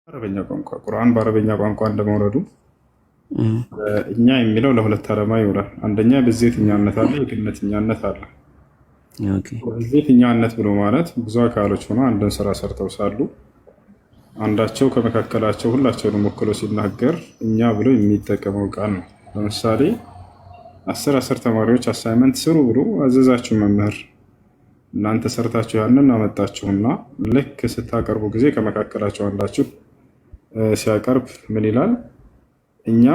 አረበኛ ቋንቋ ቁርአን በአረበኛ ቋንቋ እንደመውረዱ እኛ የሚለው ለሁለት ዓላማ ይውላል። አንደኛ ብዜትኛነት አለ፣ የግነትኛነት አለ። ብዜትኛነት ብሎ ማለት ብዙ አካሎች ሆነው አንድን ስራ ሰርተው ሳሉ አንዳቸው ከመካከላቸው ሁላቸውንም ወክሎ ሲናገር እኛ ብሎ የሚጠቀመው ቃል ነው። ለምሳሌ አስር ተማሪዎች አሳይመንት ስሩ ብሎ አዘዛችሁ መምህር። እናንተ ሰርታችሁ ያንን አመጣችሁና ልክ ስታቀርቡ ጊዜ ከመካከላቸው አንዳችሁ ሲያቀርብ ምን ይላል? እኛ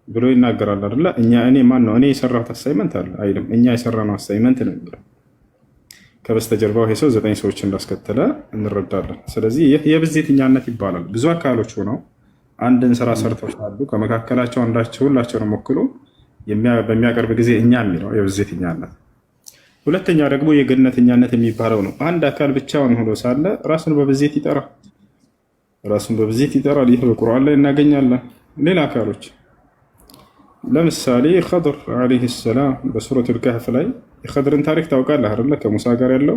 ብሎ ይናገራል አይደለ? እኔ ማን ነው? እኔ የሰራሁት አሳይመንት አለ አይልም። እኛ የሰራነው አሳይመንት ነው የሚለው። ከበስተጀርባው ይሄ ሰው 9 ሰዎች እንዳስከተለ እንረዳለን። ስለዚህ ይህ የብዜትኛነት ይባላል። ብዙ አካሎች ሆነው አንድን ስራ ሰርተው ሳሉ ከመካከላቸው አንዳቸው ሁላቸውንም ወክሎ በሚያቀርብ ጊዜ እኛ የሚለው የብዜትኛነት። ሁለተኛ ደግሞ የግነትኛነት የሚባለው ነው። አንድ አካል ብቻውን ሆኖ ሳለ ራሱን በብዜት ይጠራል። ይህ በቁርአን ላይ እናገኛለን። ሌላ አካሎች ለምሳሌ ኸድር ዓለይሂ ሰላም በሱረቱል ከህፍ ላይ የኸድርን ታሪክ ታውቃለህ አይደለ? ከሙሳ ጋር ያለው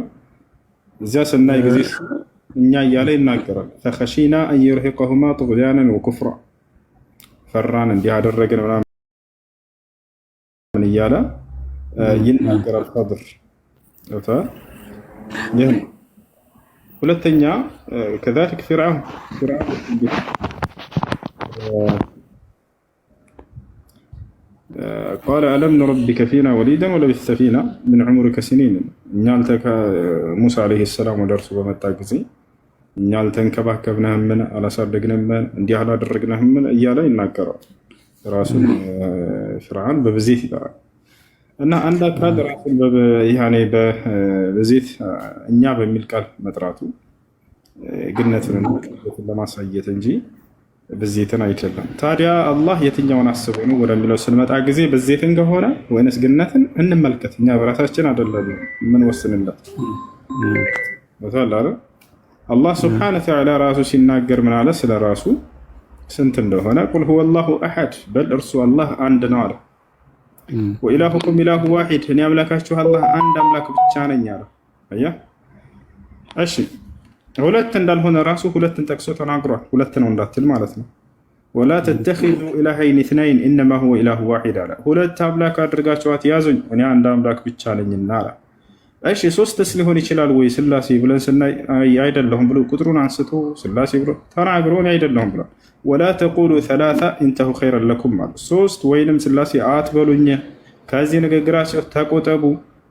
እዚያ ስናይ ጊዜ እኛ እያለ ይናገራል። ፈኸሺና አን ዩርሂቀሁማ ጡግያነን ወኩፍራ፣ ፈራን እንዲህ አደረግን ምናምን እያለ ይናገራል ኸድር። ይህ ነው። ሁለተኛ ከዛሊክ ፊርዓውን ቃለ አለም ኑረቢከ ፊና ወሊደን ወለቢስተ ፊና ምን ዑሙሪከ ሲኒን። እኛ ሙሳ ዓለይሂ ሰላም ወደ እርሱ በመጣ ጊዜ እኛ አልተንከባከብንህምን? አላሳደግንህምን? እንዲህ አላደረግንህምን? እያለ ይናገራል። ራሱን ፊርዓውን በብዜት ይጠራል። እና አንድ አካል ራሱን በብዜት እኛ በሚል ቃል መጥራቱ ግነትን ለማሳየት እንጂ ብዜትን አይደለም። ታዲያ አላህ የትኛውን አስቦ ነው ወደሚለው ስንመጣ ጊዜ ብዜትን ከሆነ ወይንስ ግነትን እንመልከት። እኛ በራሳችን አይደለም የምንወስንለት። አላህ ስብሐነ ወተዓላ ራሱ ሲናገር ምን አለ? ስለ ራሱ ስንት እንደሆነ ቁል ሁወ አላሁ አሐድ፣ በል እርሱ አላህ አንድ ነው አለ። ወኢላሁኩም ኢላሁ ዋሂድ፣ እኔ አምላካችሁ አላህ አንድ አምላክ ብቻ ነኝ አለ። አየህ፣ እሺ ሁለት እንዳልሆነ ራሱ ሁለትን ጠቅሶ ተናግሯል። ሁለት ነው እንዳትል ማለት ነው። ወላ ተተኺዙ ኢላሀይን ኢስነይን ኢነማ ሁወ ኢላሁ ዋሂድ አለ። ሁለት አምላክ አድርጋችሁ አትያዙኝ፣ እኔ አንድ አምላክ ብቻ ነኝና አለ። እሺ ሶስትስ ሊሆን ይችላል ወይ ስላሴ ብለን ስናይ አይደለሁም ብሎ ቁጥሩን አንስቶ ስላሴ ብሎ ተናግሮ እኔ አይደለሁም ብሏል። ወላ ተቁሉ ሰላሳ ኢንተሁ ኸይረን ለኩም አለ። ሶስት ወይንም ስላሴ አትበሉኝ፣ ከዚህ ንግግራቸው ተቆጠቡ፣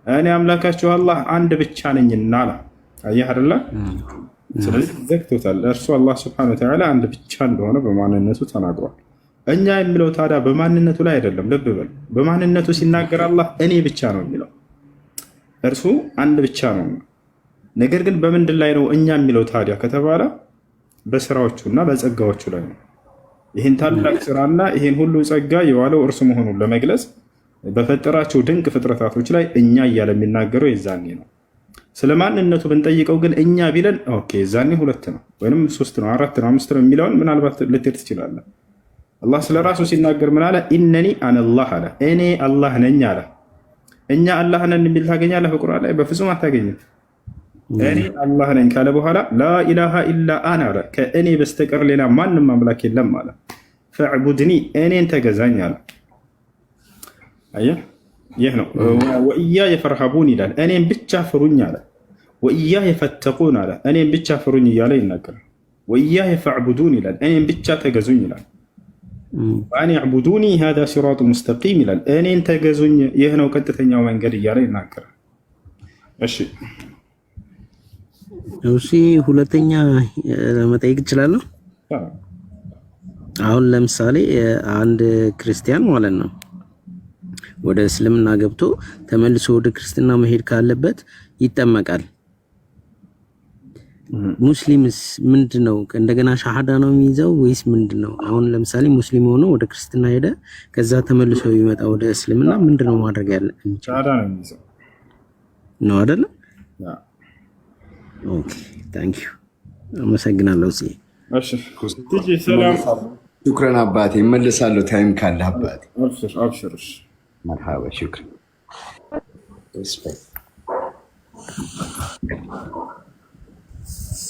እኔ አምላካችሁ አላህ አንድ ብቻ ነኝና አለ። አየህ አይደለ? ስለዚህ ዘግቶታል። እርሱ አላህ ስብሐነሁ ወተዓላ አንድ ብቻ እንደሆነ በማንነቱ ተናግሯል። እኛ የሚለው ታዲያ በማንነቱ ላይ አይደለም። ልብ በል፣ በማንነቱ ሲናገር አላህ እኔ ብቻ ነው የሚለው፣ እርሱ አንድ ብቻ ነው። ነገር ግን በምንድን ላይ ነው እኛ የሚለው ታዲያ ከተባለ በስራዎቹ እና በጸጋዎቹ ላይ ነው። ይህን ታላቅ ስራና ይህን ሁሉ ጸጋ የዋለው እርሱ መሆኑን ለመግለጽ በፈጠራቸው ድንቅ ፍጥረታቶች ላይ እኛ እያለ የሚናገረው የዛኔ ነው። ስለ ማንነቱ ብንጠይቀው ግን እኛ ቢለን ኦኬ ዛኔ ሁለት ነው ወይም ሶስት ነው አራት ነው አምስት ነው የሚለውን ምናልባት ልትሄድ ትችላለህ። አላህ ስለ ራሱ ሲናገር ምን አለ? ኢነኒ አነላህ አለ፣ እኔ አላህ ነኝ አለ። እኛ አላህ ነን የሚል ታገኛለህ በቁርአን ላይ? በፍጹም አታገኝም። እኔ አላህ ነኝ ካለ በኋላ ላኢላሃ ኢላ አና አለ፣ ከእኔ በስተቀር ሌላ ማንም አምላክ የለም አለ። ፈዕቡድኒ፣ እኔን ተገዛኝ አለ። አየህ፣ ይህ ነው። ወኢያየ ፈርሀቡን ይላል፣ እኔም ብቻ ፍሩኝ አለ። ወኢያየ ፈተቁን አለ፣ እኔም ብቻ ፍሩኝ እያለ ይናገራል። ወኢያየ ፈዕቡዱን ይላል፣ እኔም ብቻ ተገዙኝ ይላል። ወአን ዕቡዱኒ ሃዛ ሲራጡ ሙስተቂም ይላል፣ እኔን ተገዙኝ ይህ ነው ቀጥተኛው መንገድ እያለ ይናገራል። እሺ ሁለተኛ መጠየቅ እችላለሁ? አሁን ለምሳሌ አንድ ክርስቲያን ማለት ነው ወደ እስልምና ገብቶ ተመልሶ ወደ ክርስትና መሄድ ካለበት ይጠመቃል። ሙስሊምስ ምንድነው? እንደገና ሻሃዳ ነው የሚይዘው ወይስ ምንድነው? አሁን ለምሳሌ ሙስሊም ሆኖ ወደ ክርስትና ሄደ፣ ከዛ ተመልሶ ይመጣ ወደ እስልምና ምንድነው ማድረግ ያለበት? ሻሃዳ ነው የሚይዘው ነው አይደል? ኦኬ ታንክ ዩ አመሰግናለሁ። እሺ ትጂ ሰላም ሹክራን አባቴ፣ እመልሳለሁ ታይም ካለ አባቴ። አብሽር መርሃባ ሹክራን።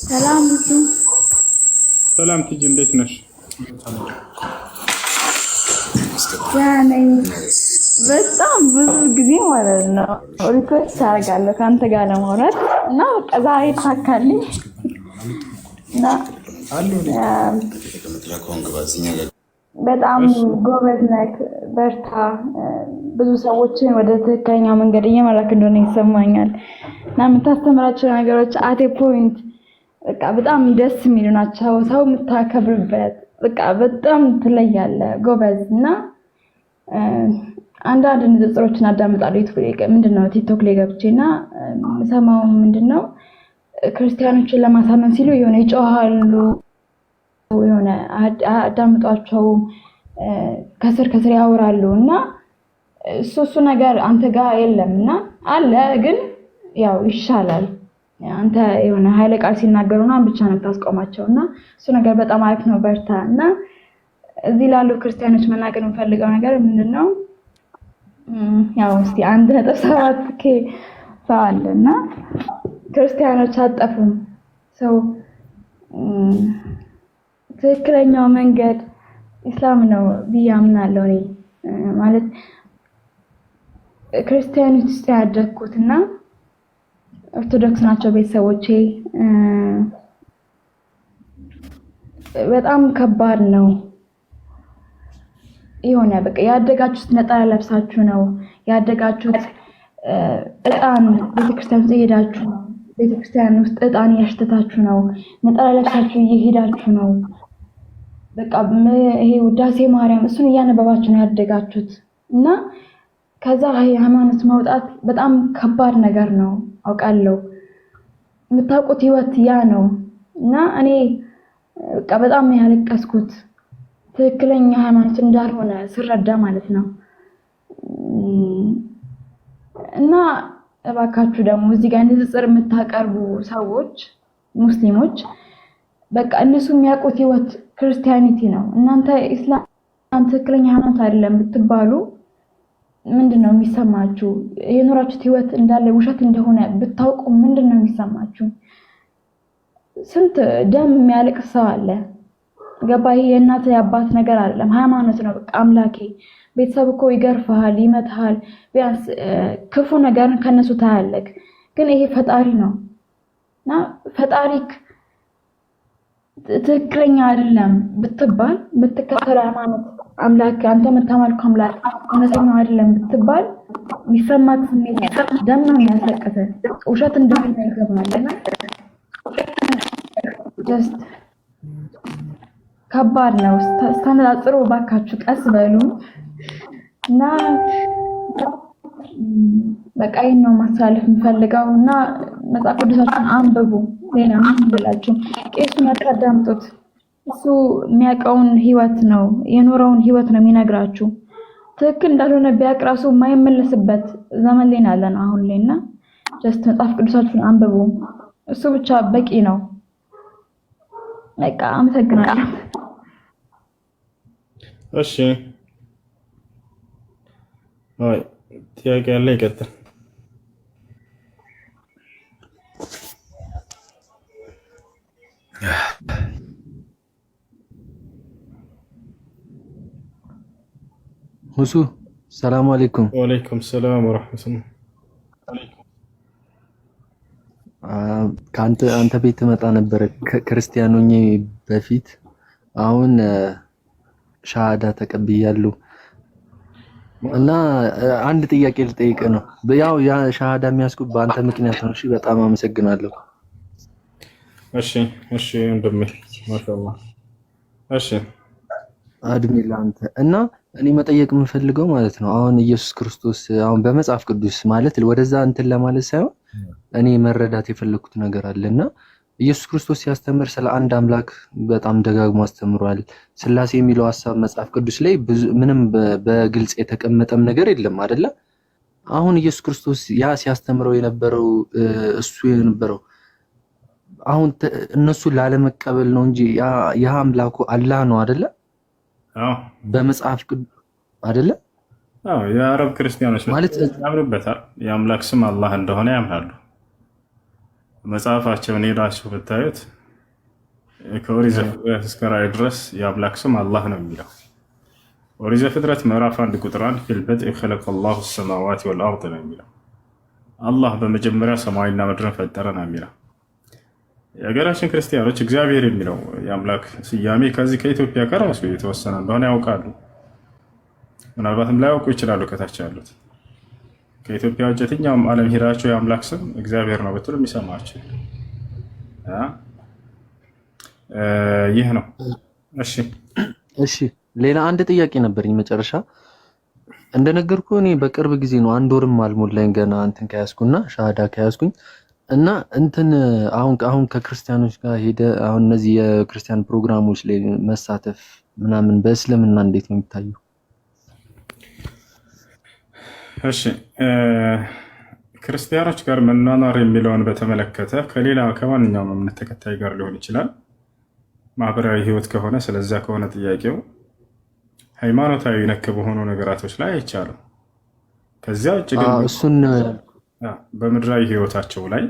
ሰላም ሰላም ትጂ፣ እንዴት ነሽ? ያኔ በጣም ብዙ ጊዜ ማለት ነው ሪኩዌስት አደርጋለሁ ከአንተ ጋር ለማውራት እና በቃ ዛሬ ተሳካልኝ እና በጣም ጎበዝ ነህ፣ በርታ። ብዙ ሰዎችን ወደ ትክክለኛ መንገድ እየመራክ እንደሆነ ይሰማኛል እና የምታስተምራቸው ነገሮች አቴ ፖይንት በቃ በጣም ደስ የሚሉ ናቸው። ሰው የምታከብርበት በቃ በጣም ትለያለህ፣ ጎበዝ እና አንዳንድ ንጽጽሮችን አዳምጣለሁ ምንድነው ቲክቶክ ላይ ገብቼና ሰማው ምንድነው ክርስቲያኖችን ለማሳመን ሲሉ የሆነ ይጮሃሉ፣ የሆነ አዳምጧቸው ከስር ያወራሉ እና እሱ ነገር አንተ ጋር የለምና አለ ግን ያው ይሻላል። አንተ የሆነ ኃይለ ቃል ሲናገሩና ብቻ ነው ታስቆማቸውና እሱ ነገር በጣም አሪፍ ነው። በርታ እና እዚህ ላሉ ክርስቲያኖች መናገር የምፈልገው ነገር ምንድነው ያው እስቲ 1.7K ሰው አለና ክርስቲያኖች አጠፉም ሰው ትክክለኛው መንገድ ኢስላም ነው ብዬ አምናለሁ። እኔ ማለት ክርስቲያኖች ውስጥ ያደግኩትና ኦርቶዶክስ ናቸው ቤተሰቦቼ። በጣም ከባድ ነው። የሆነ በቃ ያደጋችሁት ነጠላ ለብሳችሁ ነው ያደጋችሁት። እጣን ቤተክርስቲያን ውስጥ እየሄዳችሁ ቤተክርስቲያን ውስጥ እጣን ያሽተታችሁ ነው። ነጠላ ለብሳችሁ እየሄዳችሁ ነው። በቃ ይሄ ውዳሴ ማርያም እሱን እያነበባችሁ ነው ያደጋችሁት እና ከዛ ሃይማኖት ማውጣት በጣም ከባድ ነገር ነው አውቃለሁ። የምታውቁት ህይወት ያ ነው እና እኔ በቃ በጣም ያለቀስኩት ትክክለኛ ሃይማኖት እንዳልሆነ ስረዳ ማለት ነው። እና እባካችሁ ደግሞ እዚህ ጋር ንጽጽር የምታቀርቡ ሰዎች ሙስሊሞች በቃ እነሱ የሚያውቁት ህይወት ክርስቲያኒቲ ነው። እናንተ ኢስላም ትክክለኛ ሃይማኖት አይደለም ብትባሉ ምንድነው የሚሰማችሁ? የኖራችሁት ህይወት እንዳለ ውሸት እንደሆነ ብታውቁ ምንድነው የሚሰማችሁ? ስንት ደም የሚያለቅስ ሰው አለ። ገባ? ይሄ የእናት የአባት ነገር አይደለም፣ ሃይማኖት ነው። በቃ አምላኬ ቤተሰብ እኮ ይገርፍሃል፣ ይመታሃል፣ ቢያንስ ክፉ ነገርን ከነሱ ታያለክ። ግን ይሄ ፈጣሪ ነው እና ፈጣሪክ ትክክለኛ አይደለም ብትባል ብትከተል ሃይማኖት አምላክ አንተ የምታመልከው አምላክ እውነተኛው አይደለም ብትባል የሚሰማክ ስሜት ደም ነው የሚያሰቅተህ። ውሸት እንደሆነ ይገባልና ጀስት ከባድ ነው። ስታነጻጽሩ ባካችሁ ቀስ በሉ እና በቃ ይሄን ነው ማሳለፍ የምፈልገው እና መጽሐፍ ቅዱሳችሁን አንብቡ። ሌላ ምን ብላችሁ ቄሱን አዳምጡት። እሱ የሚያውቀውን ህይወት ነው የኖረውን ህይወት ነው የሚነግራችሁ። ትክክል እንዳልሆነ ቢያውቅ ራሱ የማይመለስበት ዘመን ላይ ያለን አሁን ላይና ጀስት መጽሐፍ ቅዱሳችሁን አንብቡ። እሱ ብቻ በቂ ነው። በቃ አመሰግናለሁ። እሺ አይ ጥያቄ ያለ ይቀጥል። ሁሱ ሰላም አለይኩም። ወአለይኩም ሰላም ወራህመቱላህ። አንተ ቤት መጣ ነበር ክርስቲያኖኝ በፊት አሁን ሻሃዳ ተቀብያለሁ እና አንድ ጥያቄ ልጠይቅ ነው። ያው ያ ሻሃዳ የሚያስኩት በአንተ ምክንያት ነው። እሺ በጣም አመሰግናለሁ። እሺ እንደም ማሻአላህ። እሺ አድሜ ለአንተ እና እኔ መጠየቅ የምፈልገው ማለት ነው አሁን ኢየሱስ ክርስቶስ አሁን በመጽሐፍ ቅዱስ ማለት ወደዛ እንትን ለማለት ሳይሆን እኔ መረዳት የፈለኩት ነገር አለና ኢየሱስ ክርስቶስ ሲያስተምር ስለ አንድ አምላክ በጣም ደጋግሞ አስተምሯል። ስላሴ የሚለው ሐሳብ መጽሐፍ ቅዱስ ላይ ምንም በግልጽ የተቀመጠም ነገር የለም አይደለ? አሁን ኢየሱስ ክርስቶስ ያ ሲያስተምረው የነበረው እሱ የነበረው አሁን እነሱ ላለመቀበል ነው እንጂ ያ አምላኩ አላህ ነው አይደለ? አዎ በመጽሐፍ ቅዱስ አይደለ? አዎ የአረብ ክርስቲያኖች ማለት ያምኑበታል። የአምላክ ስም አላህ እንደሆነ ያምናሉ። መጽሐፋቸውን ሄዳችሁ ብታዩት ከኦሪት ዘፍጥረት እስከ ራዕይ ድረስ የአምላክ ስም አላህ ነው የሚለው። ኦሪት ዘፍጥረት ምዕራፍ 1 ቁጥር 1 ፊል በድኢ ኸለቀ አላሁ ሰማዋት ወልአርድ ነው የሚለው። አላህ በመጀመሪያ ሰማይና ምድርን ፈጠረ ነው የሚለው። የሀገራችን ክርስቲያኖች እግዚአብሔር የሚለው የአምላክ ስያሜ ከዚህ ከኢትዮጵያ ከራሱ የተወሰነ እንደሆነ ያውቃሉ። ምናልባትም ላያውቁ ይችላሉ ከታች ያሉት። ከኢትዮጵያ ውጭ የትኛውም ዓለም ሄዳቸው የአምላክ ስም እግዚአብሔር ነው ብትሉ የሚሰማቸው ይህ ነው። እሺ ሌላ አንድ ጥያቄ ነበረኝ መጨረሻ። እንደነገርኩ እኔ በቅርብ ጊዜ ነው 1 ወርም አልሞላኝ ገና እንትን ከያዝኩና ሻሃዳ ከያዝኩኝ እና እንትን አሁን ከክርስቲያኖች ጋር ሄደ አሁን እነዚህ የክርስቲያን ፕሮግራሞች ላይ መሳተፍ ምናምን በእስልምና እንዴት ነው የሚታየው? እሺ ክርስቲያኖች ጋር መኗኗር የሚለውን በተመለከተ ከሌላ ከማንኛውም እምነት ተከታይ ጋር ሊሆን ይችላል። ማህበራዊ ህይወት ከሆነ ስለዛ ከሆነ ጥያቄው ሃይማኖታዊ ነክ በሆኑ ነገራቶች ላይ አይቻልም። ከዚያ ውጭ ግን እሱን በምድራዊ ህይወታቸው ላይ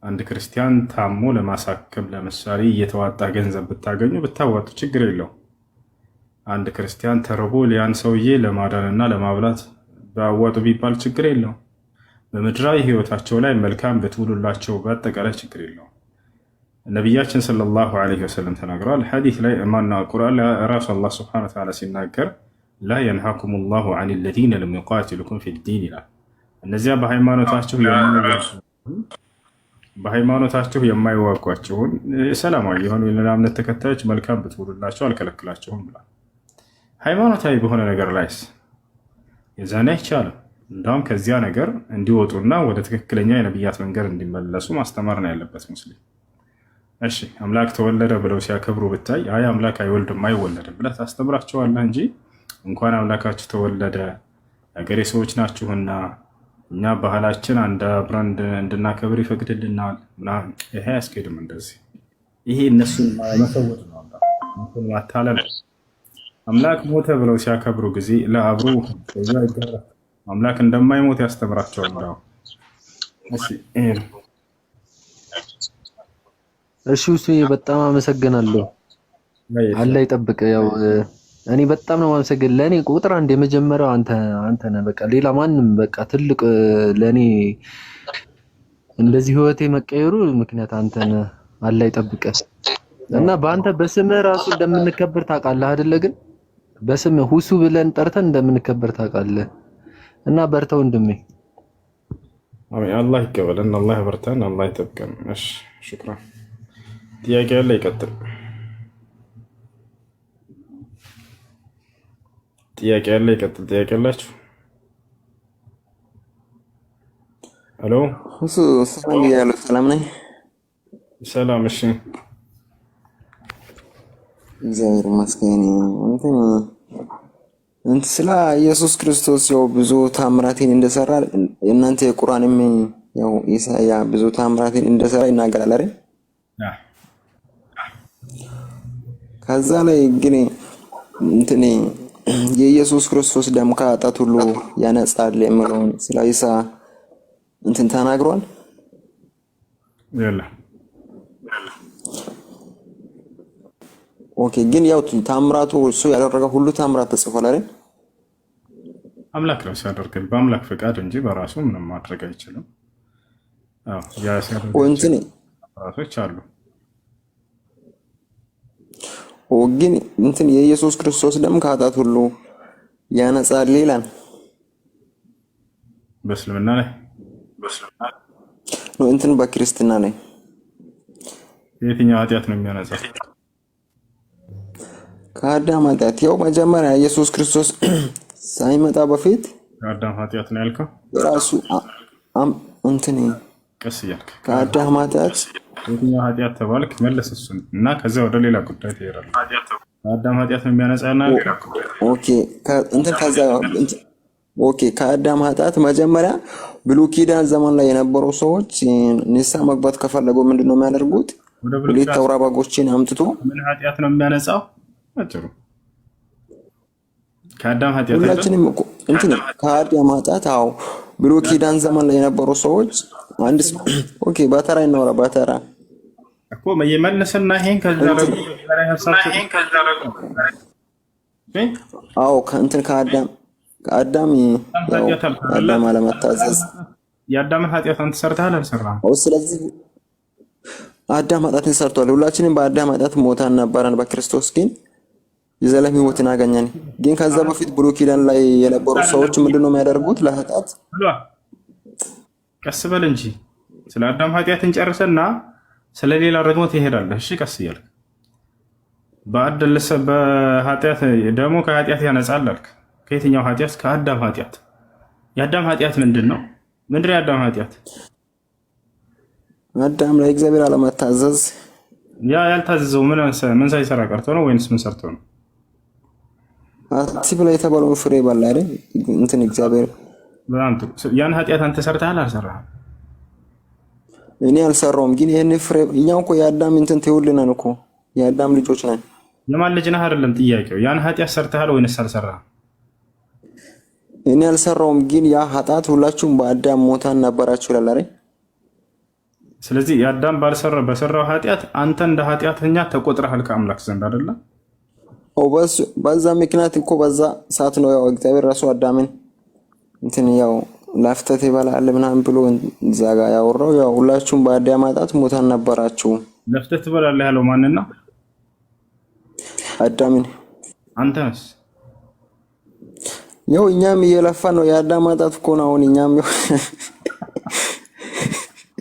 አንድ ክርስቲያን ታሞ ለማሳከም ለምሳሌ እየተዋጣ ገንዘብ ብታገኙ ብታዋጡ ችግር የለው። አንድ ክርስቲያን ተርቦ ሊያን ሰውዬ ለማዳንና ለማብላት ባዋጡ ቢባል ችግር የለው። በምድራዊ ህይወታቸው ላይ መልካም ብትውሉላቸው በአጠቃላይ ችግር የለው። ነቢያችን ሰለላሁ ዐለይሂ ወሰለም ተናግረዋል። ሐዲስ ላይ ማና ቁርአን ላይ ራሱ አላህ ሱብሓነሁ ወተዓላ ሲናገር ላ የንሃኩም ላሁ ዐን ለዚነ ለም ዩቃቲሉኩም ፊዲን ይላል። እነዚያ በሃይማኖታችሁ የማይዋጓችሁን ሰላማዊ የሆኑ የሌላ እምነት ተከታዮች መልካም ብትውሉላቸው አልከለክላቸውም ብሏል። ሃይማኖታዊ በሆነ ነገር ላይስ የዛኔ አይቻልም። እንዳውም ከዚያ ነገር እንዲወጡና ወደ ትክክለኛ የነቢያት መንገድ እንዲመለሱ ማስተማር ነው ያለበት ሙስሊም። እሺ አምላክ ተወለደ ብለው ሲያከብሩ ብታይ አይ አምላክ አይወልድም አይወለድም ብለህ ታስተምራቸዋለህ እንጂ እንኳን አምላካችሁ ተወለደ የሀገሬ ሰዎች ናችሁና እኛ ባህላችን አንድ አብረን እንድናከብር ይፈቅድልናል ምናምን፣ ይሄ አያስኬድም። እንደዚህ ይሄ እነሱን መሰወት ነው፣ እነሱን ማታለል። አምላክ ሞተ ብለው ሲያከብሩ ጊዜ ለአብሮ ከዛ ይገራል። አምላክ እንደማይሞት ያስተምራቸዋል ነው። እሺ እሱ በጣም አመሰግናለሁ። አላህ ይጠብቅ። ያው እኔ በጣም ነው ማመሰግን። ለኔ ቁጥር አንድ የመጀመሪያው አንተ ነህ። በቃ ሌላ ማንም በቃ ትልቅ ለኔ እንደዚህ ህይወቴ መቀየሩ ምክንያት አንተ ነህ። አላህ ይጠብቅ። እና በአንተ በስምህ ራሱ እንደምንከበር ታውቃለህ አይደለ? ግን በስምህ ሁሱ ብለን ጠርተን እንደምንከበር ታውቃለህ። እና በርታ ወንድሜ። አሜን። አላህ ይቀበለን፣ አላህ ያበርታን፣ አላህ ይጠብቀን። እሺ ሽክራን። ጥያቄ ያለ ይቀጥል። ጥያቄ ያላችሁ? ሄሎ ሰላም ነኝ። ሰላም። እሺ እግዚአብሔር ይመስገን። እንትን ስለ ኢየሱስ ክርስቶስ ያው ብዙ ታምራትን እንደሰራ እናንተ የቁርአንም ያው ኢሳያ ብዙ ታምራትን እንደሰራ ይናገራል አይደል? ከዛ ላይ ግን እንትን የኢየሱስ ክርስቶስ ደም ከኃጢአት ሁሉ ያነጻል የሚለውን ስለ ኢሳ እንትን ተናግሯል። ኦኬ። ግን ያው ታምራቱ እሱ ያደረገው ሁሉ ታምራት ተጽፏል አይደል? አምላክ ነው ሲያደርግ በአምላክ ፈቃድ እንጂ በራሱ ምንም ማድረግ አይችልም። አዎ ያ ሲያደርግ ራሶች አሉ። ግን እንትን የኢየሱስ ክርስቶስ ደም ከኃጢአት ሁሉ ያነጻል ይላል። በእስልምና ላይ ነው እንትን በክርስትና ላይ የትኛው ኃጢአት ነው የሚያነጻው? ከአዳም ኃጢአት። ያው መጀመሪያ ኢየሱስ ክርስቶስ ሳይመጣ በፊት ከአዳም ኃጢአት ነው ያልከው? ራሱ እንትን ቀስ እያልክ ከአዳም ኃጢአት የትኛው ኃጢአት ተባልክ? መለስ እሱን እና ከዚያ ወደ ሌላ ጉዳይ ትሄዳለህ። ከአዳም ኃጢአት ነው የሚያነጻና ሌላ ጉዳይ። ኦኬ እንትን ከዛ ኦኬ ከአዳም ኃጢአት መጀመሪያ ብሉይ ኪዳን ዘመን ላይ የነበሩ ሰዎች ንስሐ መግባት ከፈለጉ ምንድነው የሚያደርጉት? ሁለት አውራ በጎችን አምጥቶ ምን ኃጢአት ነው የሚያነጻው? አጭሩ ከአዳም ኃጢአት ሁላችንም እንትን ከአዳም ኃጢአት። አዎ ብሉይ ኪዳን ዘመን ላይ የነበሩ ሰዎች አንድ ኦኬ በተራ እናወራ በተራ እኮ የመለሰና ይሄን ከዛ ደግሞ አዎ ከእንትን ከአዳም አለመታዘዝ የአዳምን ኃጢአት አንተ ሰርተሃል አልሰራህም? ስለዚህ አዳም ኃጢአትን ሰርቷል። ሁላችንም በአዳም ኃጢአት ሞተን ነበረን። በክርስቶስ ግን የዘላለም ሕይወትን አገኘን። ግን ከዛ በፊት ብሉይ ኪዳን ላይ የነበሩ ሰዎች ምንድነው የሚያደርጉት? ለኃጢአት ቀስ በል እንጂ ስለ አዳም ኃጢአት እንጨርሰና ስለሌላ ደግሞ ትሄዳለህ። እሺ ቀስ እያልክ በኃጢአት ደግሞ ከኃጢአት ያነጻል አልክ። ከየትኛው ኃጢአት? ከአዳም ኃጢአት። የአዳም ኃጢአት ምንድን ነው? ምንድን ነው የአዳም ኃጢአት? አዳም ለእግዚአብሔር አለመታዘዝ። ያልታዘዘው ምን ሳይሰራ ቀርቶ ነው ወይንስ ምን ሰርቶ ነው? አትብላ የተባለውን ፍሬ በላ አይደል? እንትን እግዚአብሔር ያን ኃጢአት አንተ ሰርተሃል አልሰራህም? እኔ አልሰራውም። ግን ይሄን ፍሬ እኛው እኮ የአዳም እንትን ትውልድ ነን እኮ የአዳም ልጆች ነን። የማን ልጅ ነህ አይደለም ጥያቄው። ያን ኃጢአት ሰርተሃል ወይንስ አልሰራህም? እኔ አልሰራውም። ግን ያ ኃጢአት ሁላችሁም በአዳም ሞታን ነበራችሁ ይላል አይደል? ስለዚህ የአዳም በሰራው ኃጢአት አንተ እንደ ኃጢአተኛ ተቆጥረሃል ከአምላክ ዘንድ አይደለ? በዛ ምክንያት እኮ በዛ ሰዓት ነው ያው እግዚአብሔር ራሱ አዳምን እንትን ያው ላፍተት ይበላል ምናምን ብሎ እዛ ጋር ያወራው ያው ሁላችሁም በአዳም ኃጢአት ሞታን ነበራችሁ። ለፍተት ትበላለህ ያለው ማንን ነው? አዳምን። አንተስ? ያው እኛም እየለፋን ነው። የአዳም ኃጢአት እኮ ነው አሁን እኛም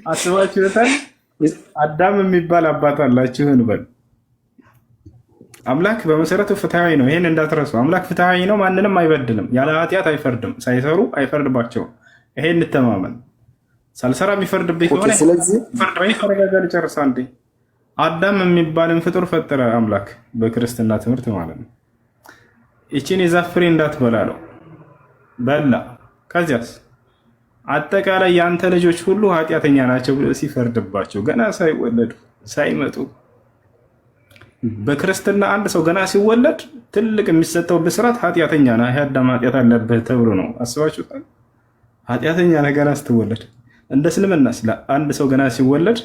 አስባችሁታል? አዳም የሚባል አባት አላችሁ እንበል። አምላክ በመሰረቱ ፍትሃዊ ነው። ይሄን እንዳትረሱ። አምላክ ፍትሃዊ ነው፣ ማንንም አይበድልም፣ ያለ ኃጢአት አይፈርድም፣ ሳይሰሩ አይፈርድባቸውም። ይሄን እንተማመን። ሳልሰራ የሚፈርድብኝ ከሆነ ስለዚህ ተረጋጋ፣ ልጨርስ አንዴ። አዳም የሚባልን ፍጡር ፈጠረ አምላክ በክርስትና ትምህርት ማለት ነው። ይቺን የዛፍ ፍሬ እንዳትበላ ነው፣ በላ። ከዚያስ አጠቃላይ የአንተ ልጆች ሁሉ ኃጢአተኛ ናቸው ብሎ ሲፈርድባቸው ገና ሳይወለዱ ሳይመጡ በክርስትና አንድ ሰው ገና ሲወለድ ትልቅ የሚሰጠው ብስራት ኃጢአተኛ ነህ፣ የአዳም ኃጢአት አለብህ ተብሎ ነው። አስባችሁታል? ኃጢአተኛ ነህ ገና ስትወለድ። እንደ እስልምና አንድ ሰው ገና ሲወለድ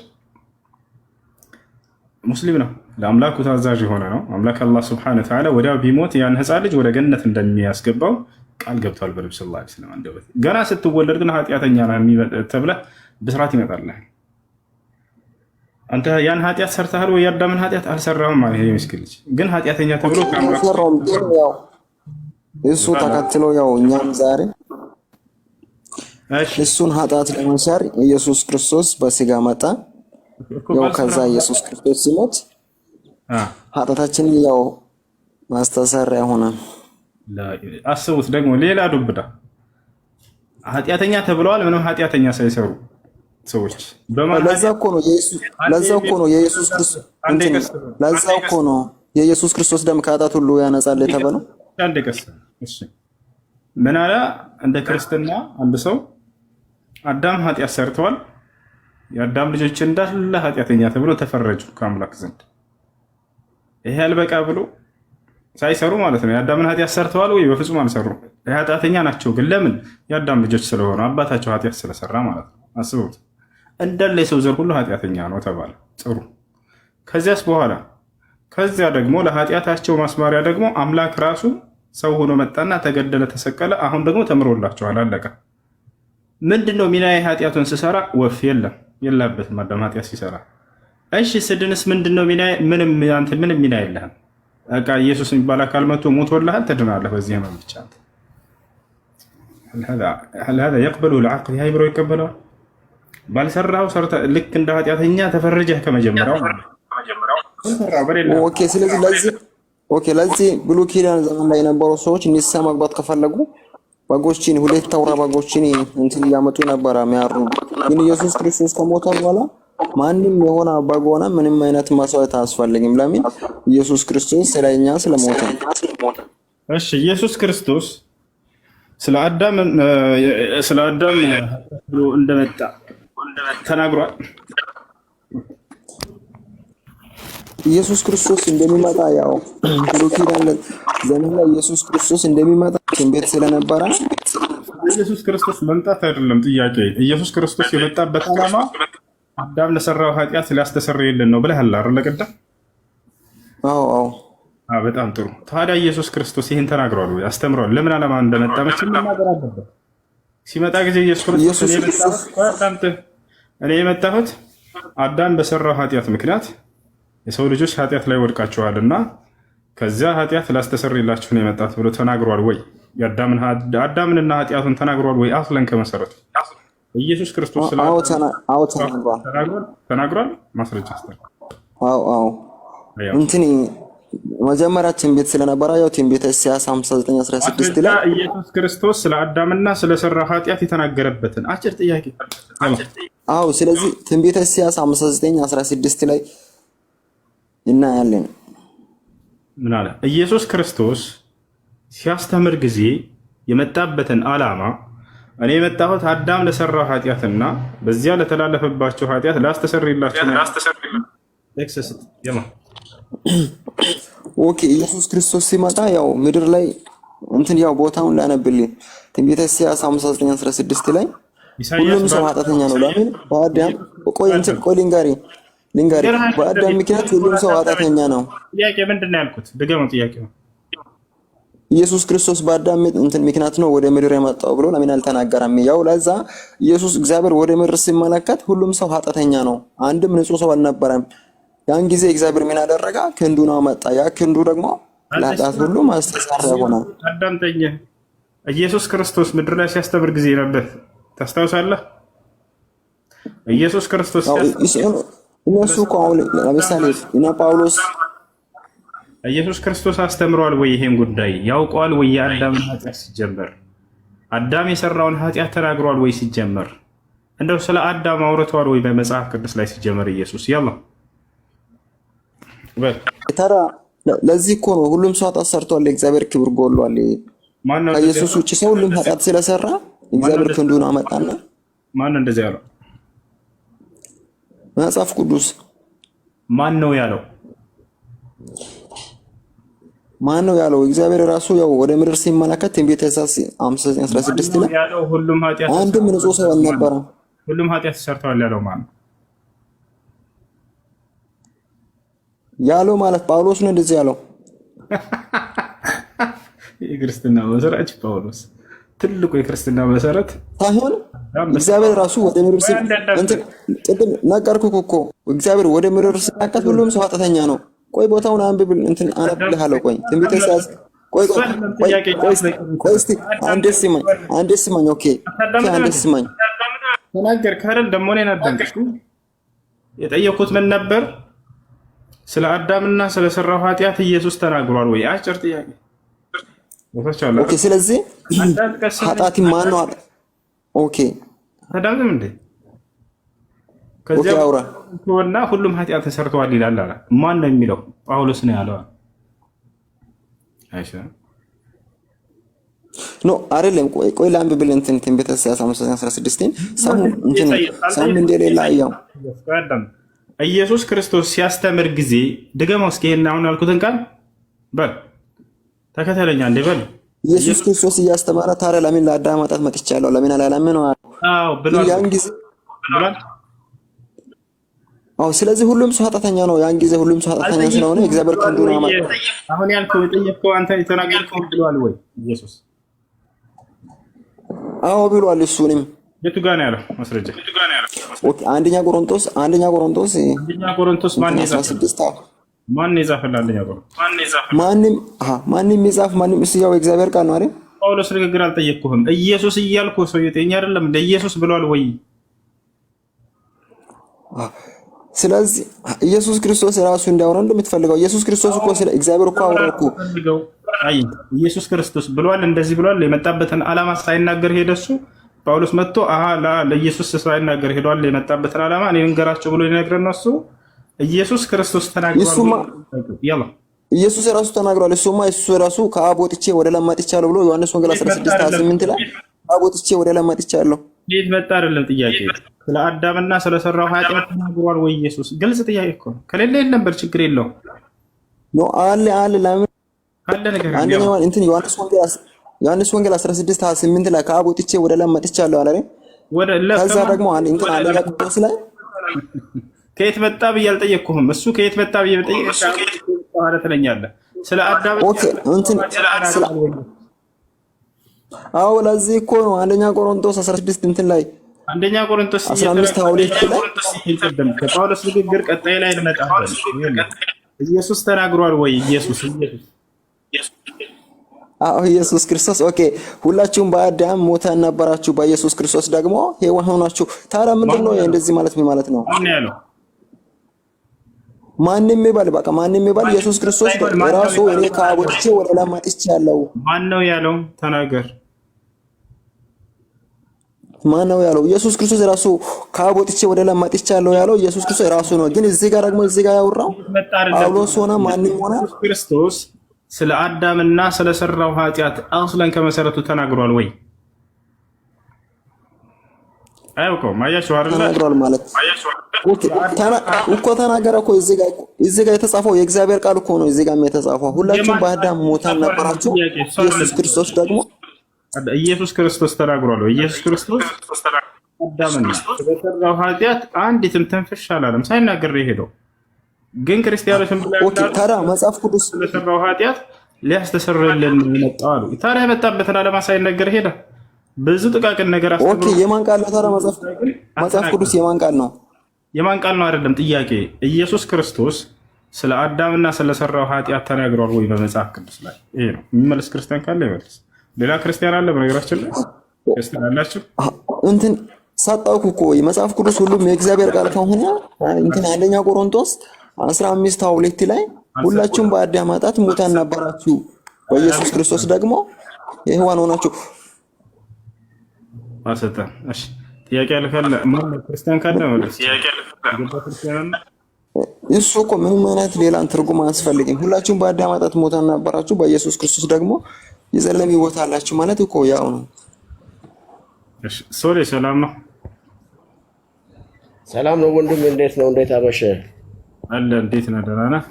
ሙስሊም ነው፣ ለአምላኩ ታዛዥ የሆነ ነው። አምላክ አላህ ሱብሓነሁ ወተዓላ ወዲያው ቢሞት ያን ህፃን ልጅ ወደ ገነት እንደሚያስገባው ቃል ገብቷል በነብዩ ሰለላሁ ዐለይሂ ወሰለም አንደበት። ገና ስትወለድ ግን ኃጢአተኛ ነህ ተብለህ ብስራት ይመጣልህ። አንተ ያን ኃጢአት ሰርተሃል ወይ? የአዳምን ኃጢአት አልሰራህም ማለት ይሄ ምስኪን ልጅ ግን ኃጢአተኛ ተብሎ እሱ ተከትሎ ያው እኛም ዛሬ እሱን ኃጢአት ለመሻር ኢየሱስ ክርስቶስ በስጋ መጣ። ያው ከዛ ኢየሱስ ክርስቶስ ሲሞት ኃጢአታችንን ያው ማስተሰሪያ ሆነ። አስቡት ደግሞ ሌላ ዱብዳ ኃጢአተኛ ተብለዋል ምንም ኃጢአተኛ ሳይሰሩ ሰዎች። ለዛ እኮ ነው የኢየሱስ ክርስቶስ ደም ከኃጢአት ሁሉ ያነጻል የተባለው። ምን አለ? እንደ ክርስትና አንድ ሰው አዳም ኃጢአት ሰርተዋል፣ የአዳም ልጆች እንዳለ ኃጢአተኛ ተብሎ ተፈረጁ ከአምላክ ዘንድ። ይሄ አልበቃ ብሎ ሳይሰሩ ማለት ነው። የአዳምን ኃጢአት ሰርተዋል ወይ? በፍጹም አልሰሩም። ኃጢአተኛ ናቸው ግን ለምን? የአዳም ልጆች ስለሆኑ አባታቸው ኃጢአት ስለሰራ ማለት ነው። አስቡት። እንዳለ የሰው ዘር ሁሉ ኃጢአተኛ ነው ተባለ። ጥሩ። ከዚያስ በኋላ ከዚያ ደግሞ ለኃጢአታቸው ማስማሪያ ደግሞ አምላክ ራሱ ሰው ሆኖ መጣና ተገደለ፣ ተሰቀለ። አሁን ደግሞ ተምሮላቸዋል፣ አለቀ። ምንድነው ሚናዬ? ኃጢአቱን ስሰራ ወፍ የለበትም አዳም ኃጢአት ሲሰራ። እሺ ስድንስ ምንድነው ሚናዬ? አንተ ምንም ሚና የለህም። በቃ ኢየሱስ የሚባል አካል መጥቶ ሞቶልሃል፣ ትድናለህ በዚህ ህመም ብቻ። هل هذا يقبل العقل? هاي برو يقبلዋል? ባልሰራው ሰርተ ልክ እንደ ኃጢአተኛ ተፈረጀህ ከመጀመሪያው ማለት ነው። ለዚህ ብሉይ ኪዳን ዘመን ላይ የነበሩ ሰዎች ንስሐ መግባት ከፈለጉ በጎችን ሁለት አውራ በጎችን እንትን እያመጡ ነበር የሚያርዱ። ግን ኢየሱስ ክርስቶስ ከሞተ በኋላ ማንም የሆነ በግ ሆነ ምንም አይነት መስዋዕት አያስፈልግም። ለምን? ኢየሱስ ክርስቶስ ስለኛ ስለሞተ። እሺ ኢየሱስ ክርስቶስ ስለ አዳም እንደመጣ ተናግሯል። ኢየሱስ ክርስቶስ እንደሚመጣ ያው ብሉይ ኪዳን ዘመን ላይ ኢየሱስ ክርስቶስ እንደሚመጣ ትንቢት ስለነበረ ኢየሱስ ክርስቶስ መምጣት አይደለም ጥያቄ። ኢየሱስ ክርስቶስ የመጣበት ዓላማ አዳም ለሰራው ኃጢአት ሊያስተሰርይልን ነው ብለሃል አይደል? ቅድም አዎ አዎ። በጣም ጥሩ። ታዲያ ኢየሱስ ክርስቶስ ይህን ተናግሯል ወይ አስተምሯል? ለምን ዓላማ እንደመጣ መቼም መናገር አለበት። ሲመጣ ጊዜ ኢየሱስ ክርስቶስ እኔ የመጣሁት አዳም በሰራው ኃጢአት ምክንያት የሰው ልጆች ኃጢአት ላይ ወድቃቸዋልና ከዚያ ኃጢአት ላስተሰርይላችሁ ነው የመጣሁት ብሎ ተናግሯል ወይ? አዳምንና ኃጢአቱን ተናግሯል ወይ? አስለን ከመሰረቱ ኢየሱስ ክርስቶስ ተናግሯል። ማስረጃ አስተር እንትን መጀመሪያ ትንቢት ስለነበረ ያው ትንቢተ ኢሳይያስ 59:16 ላይ ኢየሱስ ክርስቶስ ስለ አዳምና ስለሰራው ኃጢአት የተናገረበትን አጭር ጥያቄ። አዎ ስለዚህ ትንቢተ ኢሳይያስ 59:16 ላይ እናያለን። ምን አለ? ኢየሱስ ክርስቶስ ሲያስተምር ጊዜ የመጣበትን ዓላማ እኔ የመጣሁት አዳም ለሰራው ኃጢአትና በዚያ ለተላለፈባቸው ኃጢአት ላስተሰርይላችሁ ነው። ኦኬ ኢየሱስ ክርስቶስ ሲመጣ ያው ምድር ላይ እንትን ያው ቦታውን ላነብልኝ ትንቢተ ኢሳይያስ 59:16 ላይ ሁሉም ሰው ኃጢአተኛ ነው። ለምን? በአዳም ልንገሪ በአዳም ምክንያት ሁሉም ሰው ኃጢአተኛ ነው። ጥያቄ ምንድን ነው ያልኩት? ድገመው ጥያቄው። ኢየሱስ ክርስቶስ በአዳም እንትን ምክንያት ነው ወደ ምድር የመጣው ብሎ ለምን አልተናገረም? ያው ለዛ ኢየሱስ እግዚአብሔር ወደ ምድር ሲመለከት ሁሉም ሰው ኃጢአተኛ ነው፣ አንድም ንጹህ ሰው አልነበረም። ያን ጊዜ እግዚአብሔር ምን አደረጋ? ክንዱን አመጣ። ያ ክንዱ ደግሞ ለኃጢአት ሁሉ ማስተስረያ ሆነ። አዳምጠኝ። ኢየሱስ ክርስቶስ ምድር ላይ ሲያስተምር ጊዜ ነበር፣ ታስታውሳለህ? ኢየሱስ ክርስቶስ እነሱ እኮ አሁን ለምሳሌ እና ጳውሎስ ኢየሱስ ክርስቶስ አስተምሯል ወይ? ይሄን ጉዳይ ያውቀዋል ወይ? የአዳምን ኃጢአት ሲጀመር አዳም የሰራውን ኃጢአት ተናግሯል ወይ? ሲጀመር እንደው ስለ አዳም አውርቷል ወይ በመጽሐፍ ቅዱስ ላይ ሲጀመር ኢየሱስ? ያላ ተራ ለዚህ እኮ ነው ሁሉም ሰው ኃጢአት ሰርቷል፣ እግዚአብሔር ክብር ጎሏል። ከኢየሱስ ውጭ ሰው ሁሉም ኃጢአት ስለሰራ እግዚአብሔር ክንዱን አመጣና ማን እንደዚህ ያለው? መጽሐፍ ቅዱስ ማን ነው ያለው? ማን ነው ያለው? እግዚአብሔር ራሱ ያው ወደ ምድር ሲመለከት ትንቢተ ኢሳይያስ 59:16 ላይ ያለው ሁሉም ኃጢአት አንድም ንጹህ ሰው አልነበረም። ሁሉም ኃጢአት ሰርተዋል ያለው ማን ነው? ያለው ማለት ጳውሎስ ነው እንደዚህ ያለው። የክርስትና መሰረት ጳውሎስ ትልቁ የክርስትና መሰረት ሳይሆን እግዚአብሔር ራሱ ወደ ምድር ቅድም ነገርኩህ እኮ እግዚአብሔር ወደ ምድር ሲመለከት ሁሉም ሰው ኃጢአተኛ ነው። ቆይ ቦታውን አንብብ እንትን አነብልሃለሁ። ቆይ ትንቢተ ኢሳይያስ ቆይ እስቲ አንዴ ስማኝ። ኦኬ አንዴ ስማኝ። ተናገርክ አይደል? ደግሞ እኔን አዳምጥ። የጠየኩት ምን ነበር? ስለ አዳምና ስለ ሰራው ኃጢአት ኢየሱስ ተናግሯል ወይ? አጭር ጥያቄ። ኦኬ ስለዚህ ኃጢአት ማን ነው? ኦኬ ተዳምጥም እንዴ? ከዚያ እና ሁሉም ኃጢአት ተሰርተዋል ይላል አለ። ማን ነው የሚለው? ጳውሎስ ነው ያለው። አይሻ ኖ አይደለም። ቆይ ላንብብል እንትን ትንቢተ ኢሳይያስ 59:16 ሰው እንደሌላ ያው ኢየሱስ ክርስቶስ ሲያስተምር ጊዜ ድገመው እስኪ ይሄን አሁን ያልኩትን ቃል በል ተከተለኛ እንደ በል ኢየሱስ ክርስቶስ እያስተማረ ታዲያ ለምን ለአዳም ኃጢአት መጥቻለሁ ለምን አላለም ነው? አዎ ብሏል። ያን ጊዜ ብሏል። አዎ ስለዚህ ሁሉም ሰው ኃጢአተኛ ነው። ያን ጊዜ ሁሉም ሰው ኃጢአተኛ ስለሆነ እግዚአብሔር ክንዱን አመጣ። አሁን ያልከው የጠየቅከው አንተ የተናገርከው ብሏል ወይ ኢየሱስ? አዎ ብሏል። እሱንም የቱ ጋር ነው ያለው? ማስረጃ ኦኬ አንደኛ ቆሮንቶስ ማን ይጻፋል? ማን ይጻፋል? አንደኛ ቆሮንቶስ ማንም ይጻፍ ማንም እሱ ያው እግዚአብሔር ቃል ነው አይደል? ጳውሎስ ንግግር አልጠየቅኩህም። ኢየሱስ እያልኩ ሰው የጤኛ አይደለም እንደ ኢየሱስ ብሏል ወይ? ስለዚህ ኢየሱስ ክርስቶስ ራሱ እንዳወራ እንደምትፈልገው ኢየሱስ ክርስቶስ እኮ ስለ እግዚአብሔር እኮ አወራኩ። አይ ኢየሱስ ክርስቶስ ብሏል እንደዚህ ብሏል። የመጣበትን ዓላማ ሳይናገር ሄደ እሱ። ጳውሎስ መጥቶ ለኢየሱስ ሳይናገር ሄዷል። የመጣበትን ዓላማ እኔ እንገራቸው ብሎ ይነግረን ነው እሱ። ኢየሱስ ክርስቶስ ተናግሯል። ያላ ኢየሱስ ራሱ ተናግሯል። እሱ ራሱ ከአብ ወጥቼ ወደ ላይ መጥቻለሁ ብሎ ዮሐንስ ወንጌል 16:28 ላይ ከአብ ወጥቼ ወደ ላይ መጥቻለሁ። ይሄ መጣ አይደለም ጥያቄ። ስለ አዳምና ስለ ሰራው ኃጢአት ተናግሯል ወይ ኢየሱስ? ግልጽ ጥያቄ እኮ ነው። ከሌለ የለም በል ችግር የለውም። ኖ አለ ለምን አለ ነገር አንደኛው እንትን ዮሐንስ ወንጌል 16:28 ላይ ከአብ ወጥቼ ወደ ላይ መጥቻለሁ አለ አይደል? ከዛ ደግሞ አንድ እንትን አለ ቆሮንቶስ ላይ ከየት መጣ ብዬ አልጠየቅኩህም። እሱ ከየት መጣ ብዬ ብጠይቅህ በኋላ ትለኛለህ። ስለ አዳም ኦኬ እንትን አዎ፣ ለዚህ እኮ ነው አንደኛ ቆሮንቶስ 16 እንትን ላይ አንደኛ ቆሮንቶስ 15 22 ላይ ይቀደም ከጳውሎስ ንግግር ቀጣይ ላይ እንመጣለን። ኢየሱስ ተናግሯል ወይ? ኢየሱስ ኢየሱስ ክርስቶስ ኦኬ፣ ሁላችሁም በአዳም ሞተን ነበራችሁ፣ በኢየሱስ ክርስቶስ ደግሞ ሕያዋን ሆናችሁ። ታዲያ ምንድነው እንደዚህ ማለት ምን ማለት ነው? ማን ያለው? ማንም ይባል በቃ ማንም ይባል፣ ኢየሱስ ክርስቶስ ራሱ እኔ ከአብ ወጥቼ ወደ ላይ መጥቻለሁ። ማን ነው ያለው? ተናገር። ማን ነው ያለው? ኢየሱስ ክርስቶስ ራሱ ከአብ ወጥቼ ወደ ላይ መጥቻለሁ ያለው ኢየሱስ ክርስቶስ ራሱ ነው። ግን እዚህ ጋር ደግሞ እዚህ ጋር ያወራው ጳውሎስ ሆነ ማንም ሆነ ኢየሱስ ክርስቶስ ስለ አዳምና ስለ ሰራው ኃጢአት አስለን ከመሰረቱ ተናግሯል ወይ? አይውቀው ማያችሁ አይደል? ተናግሯል ማለት ኦኬ፣ እኮ ተናገረ እኮ እዚህ ጋር የተጻፈው የእግዚአብሔር ቃል እኮ ነው። እዚህ ጋር የተጻፈው ሁላችሁም በአዳም ሞተን ነበራችሁ፣ ኢየሱስ ክርስቶስ ደግሞ ኢየሱስ ክርስቶስ ተናግሯል ወይ? ኢየሱስ ክርስቶስ አዳምና ስለሰራው ኃጢአት አንዲትም ትንፍሽ አላለም፣ ሳይናገር ሄደው። ግን ክርስቲያኖችን ኦኬ፣ ታዲያ መጽሐፍ ቅዱስ ስለሰራው ኃጢአት ሊያስተሰርይልን መጣ አሉ። ታዲያ የመጣበትን ዓላማ ሳይናገር ሄደ። ብዙ ጥቃቅን ነገር አስተምሮ ኦኬ፣ የማን ቃል ነው ታዲያ? መጽሐፍ ቅዱስ የማን ቃል ነው? የማን ቃል ነው አይደለም ጥያቄ። ኢየሱስ ክርስቶስ ስለ አዳምና ስለሰራው ኃጢአት ተናግሯል ወይ በመጽሐፍ ቅዱስ ላይ? ይሄ ነው የሚመልስ ክርስቲያን ካለ ይመልስ። ሌላ ክርስቲያን አለ? በነገራችን ላይ ክርስቲያን አላችሁ እንትን ሳጣውኩ እኮ መጽሐፍ ቅዱስ ሁሉም የእግዚአብሔር ቃል ከሆነ እንትን አንደኛ ቆሮንቶስ 15 22 ላይ ሁላችሁም በአዳም ኃጢአት ሙታን ነበራችሁ፣ በኢየሱስ ክርስቶስ ደግሞ ሕያዋን ሆናችሁ አሰጣ። እሺ ጥያቄ አልካለ ማን ክርስቲያን ካለ ማለት ጥያቄ አልካለ እሱ እኮ ምንም አይነት ሌላ ትርጉም አያስፈልግም። ሁላችሁም በአዳም ኃጢአት ሙታን ነበራችሁ፣ በኢየሱስ ክርስቶስ ደግሞ የዘላለም ሕይወት አላችሁ ማለት እኮ ያው ነው። እሺ ሶሪ፣ ሰላም ነው? ሰላም ነው ወንድም፣ እንዴት ነው? እንዴት አመሸ? አለ እንዴት ነህ? ደህና ነህ?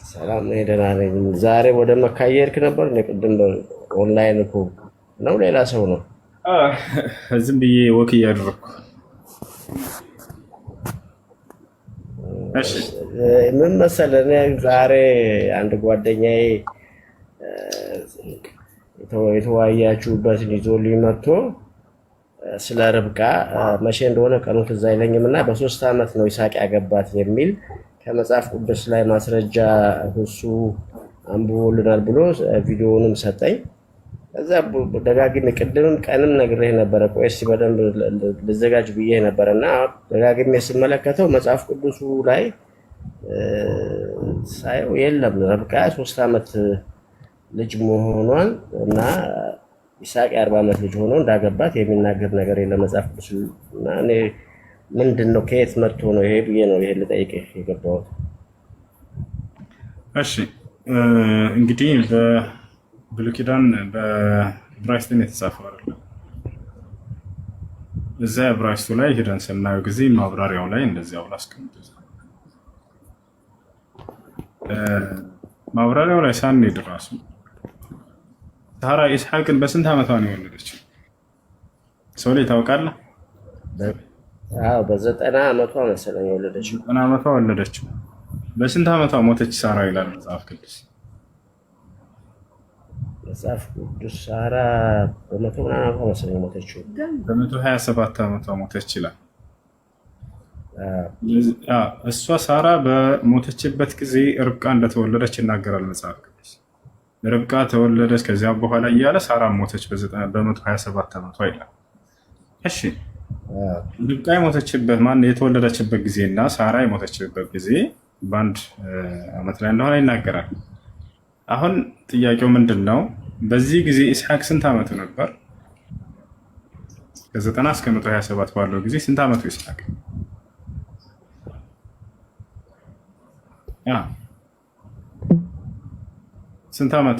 ሰላም ነኝ፣ ደህና ነኝ። ዛሬ ወደ መካ እየሄድክ ነበር? እኔ ቅድም ኦንላይን እኮ ነው፣ ሌላ ሰው ነው? ዝም ብዬ ወክ እያደረኩ። እሺ ምን መሰለህ፣ እኔ ዛሬ አንድ ጓደኛዬ የተወያያችሁበትን ይዞልኝ መጥቶ ስለ ርብቃ መቼ እንደሆነ ቀኑ ትዝ አይለኝም እና በ3 ዓመት ነው ይስሐቅ ያገባት የሚል ከመጽሐፍ ቅዱስ ላይ ማስረጃ እሱ አንብቦልናል ብሎ ቪዲዮውንም ሰጠኝ። ከዛ ደጋግሜ ቅድምም ቀንም ነግሬህ ነበረ፣ ቆይ እስኪ በደንብ ልዘጋጅ ብዬ ነበረ እና ደጋግሜ ስመለከተው መጽሐፍ ቅዱሱ ላይ ሳየው የለም ርብቃ 3 ዓመት ልጅ መሆኗን እና ይስሐቅ 40 ዓመት ልጅ ሆኖ እንዳገባት የሚናገር ነገር የለም መጽሐፍ ቅዱስ። እና እኔ ምንድነው ከየት መጥቶ ነው ይሄ ብዬ ነው ይሄ ልጠይቅህ የገባሁት። እሺ እንግዲህ በብሉይ ኪዳን በዕብራይስጥ የተጻፈው አይደለም። እዛ ዕብራይስጡ ላይ ሄደን ስናየው ጊዜ ማብራሪያው ላይ እንደዚህ አውላ አስቀምጡት። ማብራሪያው ላይ ሳንሄድ ራሱ ሳራ ኢስሐቅን በስንት ዓመቷ ነው የወለደችው? ሰው ላይ ታውቃለህ? አዎ በ90 ዓመቷ መሰለኝ የወለደችው። 90 ዓመቷ ወለደችው። በስንት ዓመቷ ሞተች ሳራ ይላል መጽሐፍ ቅዱስ? መጽሐፍ ቅዱስ ሳራ በ100 ምናምን ዓመቷ መሰለኝ ሞተችው። በ127 ዓመቷ ሞተች ይላል። እሷ ሳራ በሞተችበት ጊዜ ርብቃ እንደተወለደች ይናገራል መጽሐፍ ቅዱስ። ርብቃ ተወለደች ከዚያ በኋላ እያለ ሳራ ሞተች በ127 ዓመቷ ይላል። እሺ ርብቃ የሞተችበት የተወለደችበት ጊዜ እና ሳራ የሞተችበት ጊዜ በአንድ ዓመት ላይ እንደሆነ ይናገራል። አሁን ጥያቄው ምንድን ነው? በዚህ ጊዜ ኢስሐቅ ስንት ዓመቱ ነበር? ከ90 እስከ 127 ባለው ጊዜ ስንት ዓመቱ ኢስሐቅ? ስንት ዓመቱ?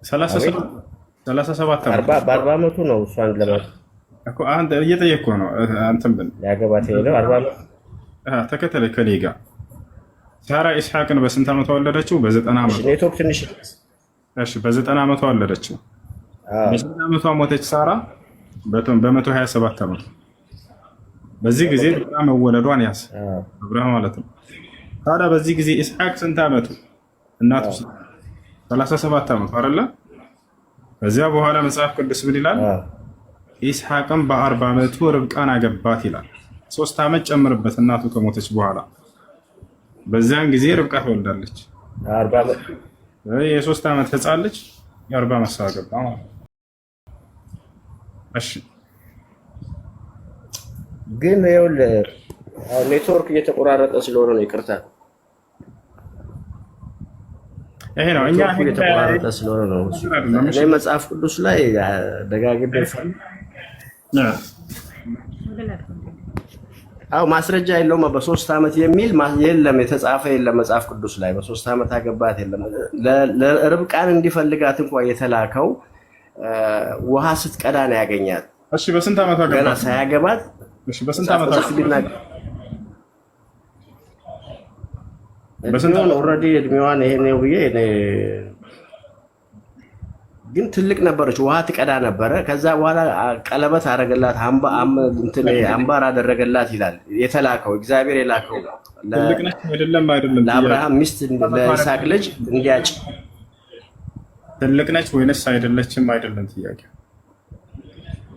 37 ዓመት። በ40 ዓመቱ ነው እሷን ለማለት እኮ አንተ እየጠየቅኩህ ነው። አንተም ብን ያገባት የሄደው 40 ዓመት። ተከተለ ከኔ ጋር ሳራ ኢስሐቅን በስንት ዓመቷ ወለደችው? በ90 ዓመቷ። ኔትወርክ ትንሽ እሺ፣ በ90 ዓመቷ ወለደችው። በ90 ዓመቷ ሞተች ሳራ። በ127 ዓመቱ በዚህ ጊዜ በጣም መወለዷን ያስ አብርሃም ማለት ነው። ታዲያ በዚህ ጊዜ ኢስሐቅ ስንት ዓመቱ? እናቱ 37 ዓመቱ አይደለ? ከዚያ በኋላ መጽሐፍ ቅዱስ ምን ይላል? ኢስሐቅም በ40 ዓመቱ ርብቃን አገባት ይላል። 3 ዓመት ጨምርበት እናቱ ከሞተች በኋላ። በዚያን ጊዜ ርብቃ ትወልዳለች። የ3 ዓመት ህፃን ልጅ የ40 ዓመት ሰው አገባ ማለት ነው። እሺ ግን ይኸውልህ ኔትወርክ እየተቆራረጠ ስለሆነ ነው፣ ይቅርታ። ይሄ ነው እኛ እየተቆራረጠ ስለሆነ ነው። እኔ መጽሐፍ ቅዱስ ላይ ደጋግሜ ማስረጃ የለውም በ3 ዓመት የሚል የለም፣ የተጻፈ የለም መጽሐፍ ቅዱስ ላይ በ3 ዓመት አገባት የለም። ለርብቃን እንዲፈልጋት እንኳን የተላከው ውሃ ስትቀዳ ነው ያገኛት። እሺ በስንት ዓመት አገባት? ገና ሳያገባት። እሺ በስንት ዓመት አገባት? በስንት ኦልሬዲ እድሜዋን ይሄ ነው ብዬ ግን ትልቅ ነበረች፣ ውሃ ትቀዳ ነበረ። ከዛ በኋላ ቀለበት አደረገላት፣ አምባር አደረገላት ይላል የተላከው እግዚአብሔር የላከው ትልቅ ነች አይደለም? ለአብርሃም ሚስት ለይስሐቅ ልጅ እንዲያጭ። ትልቅ ነች ወይንስ አይደለችም? አይደለም ጥያቄ።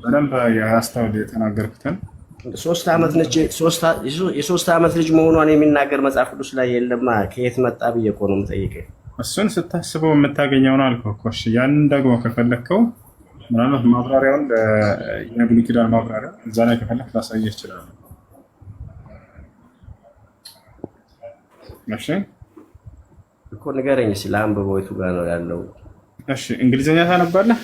በደንብ ያስተውል የተናገርኩትን። 3 ዓመት ነች። የ3 ዓመት ልጅ መሆኗን የሚናገር መጽሐፍ ቅዱስ ላይ የለማ። ከየት መጣ ብዬ እኮ ነው የምጠይቀኝ። እሱን ስታስበው የምታገኘው ነው አልኩህ እኮ። እሺ ያንን ደግሞ ከፈለግከው ምናልባት ማብራሪያውን የብሉይ ኪዳን ማብራሪያ እዛ ላይ ከፈለክ ላሳየህ እችላለሁ። እሺ እኮ ንገረኝ እስኪ ለአንብበው፣ የቱ ጋር ነው ያለው? እሺ እንግሊዝኛ ታነባለህ?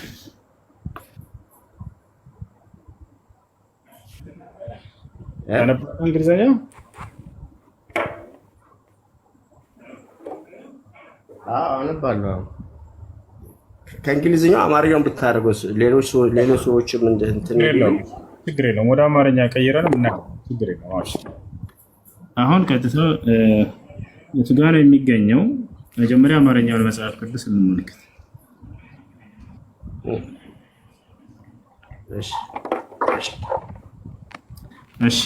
እንግሊዝኛ አነባለሁ። ከእንግሊዝኛው አማርኛውን ብታደርገው ሌሎች ሰዎችም እንትን ይላሉ። ችግር የለውም። ወደ አማርኛ ቀይረን እና ችግር የለውም። አሁን ቀጥታ የቱ ጋር ነው የሚገኘው? መጀመሪያ አማርኛውን መጽሐፍ ቅዱስ እንመልከት። እሺ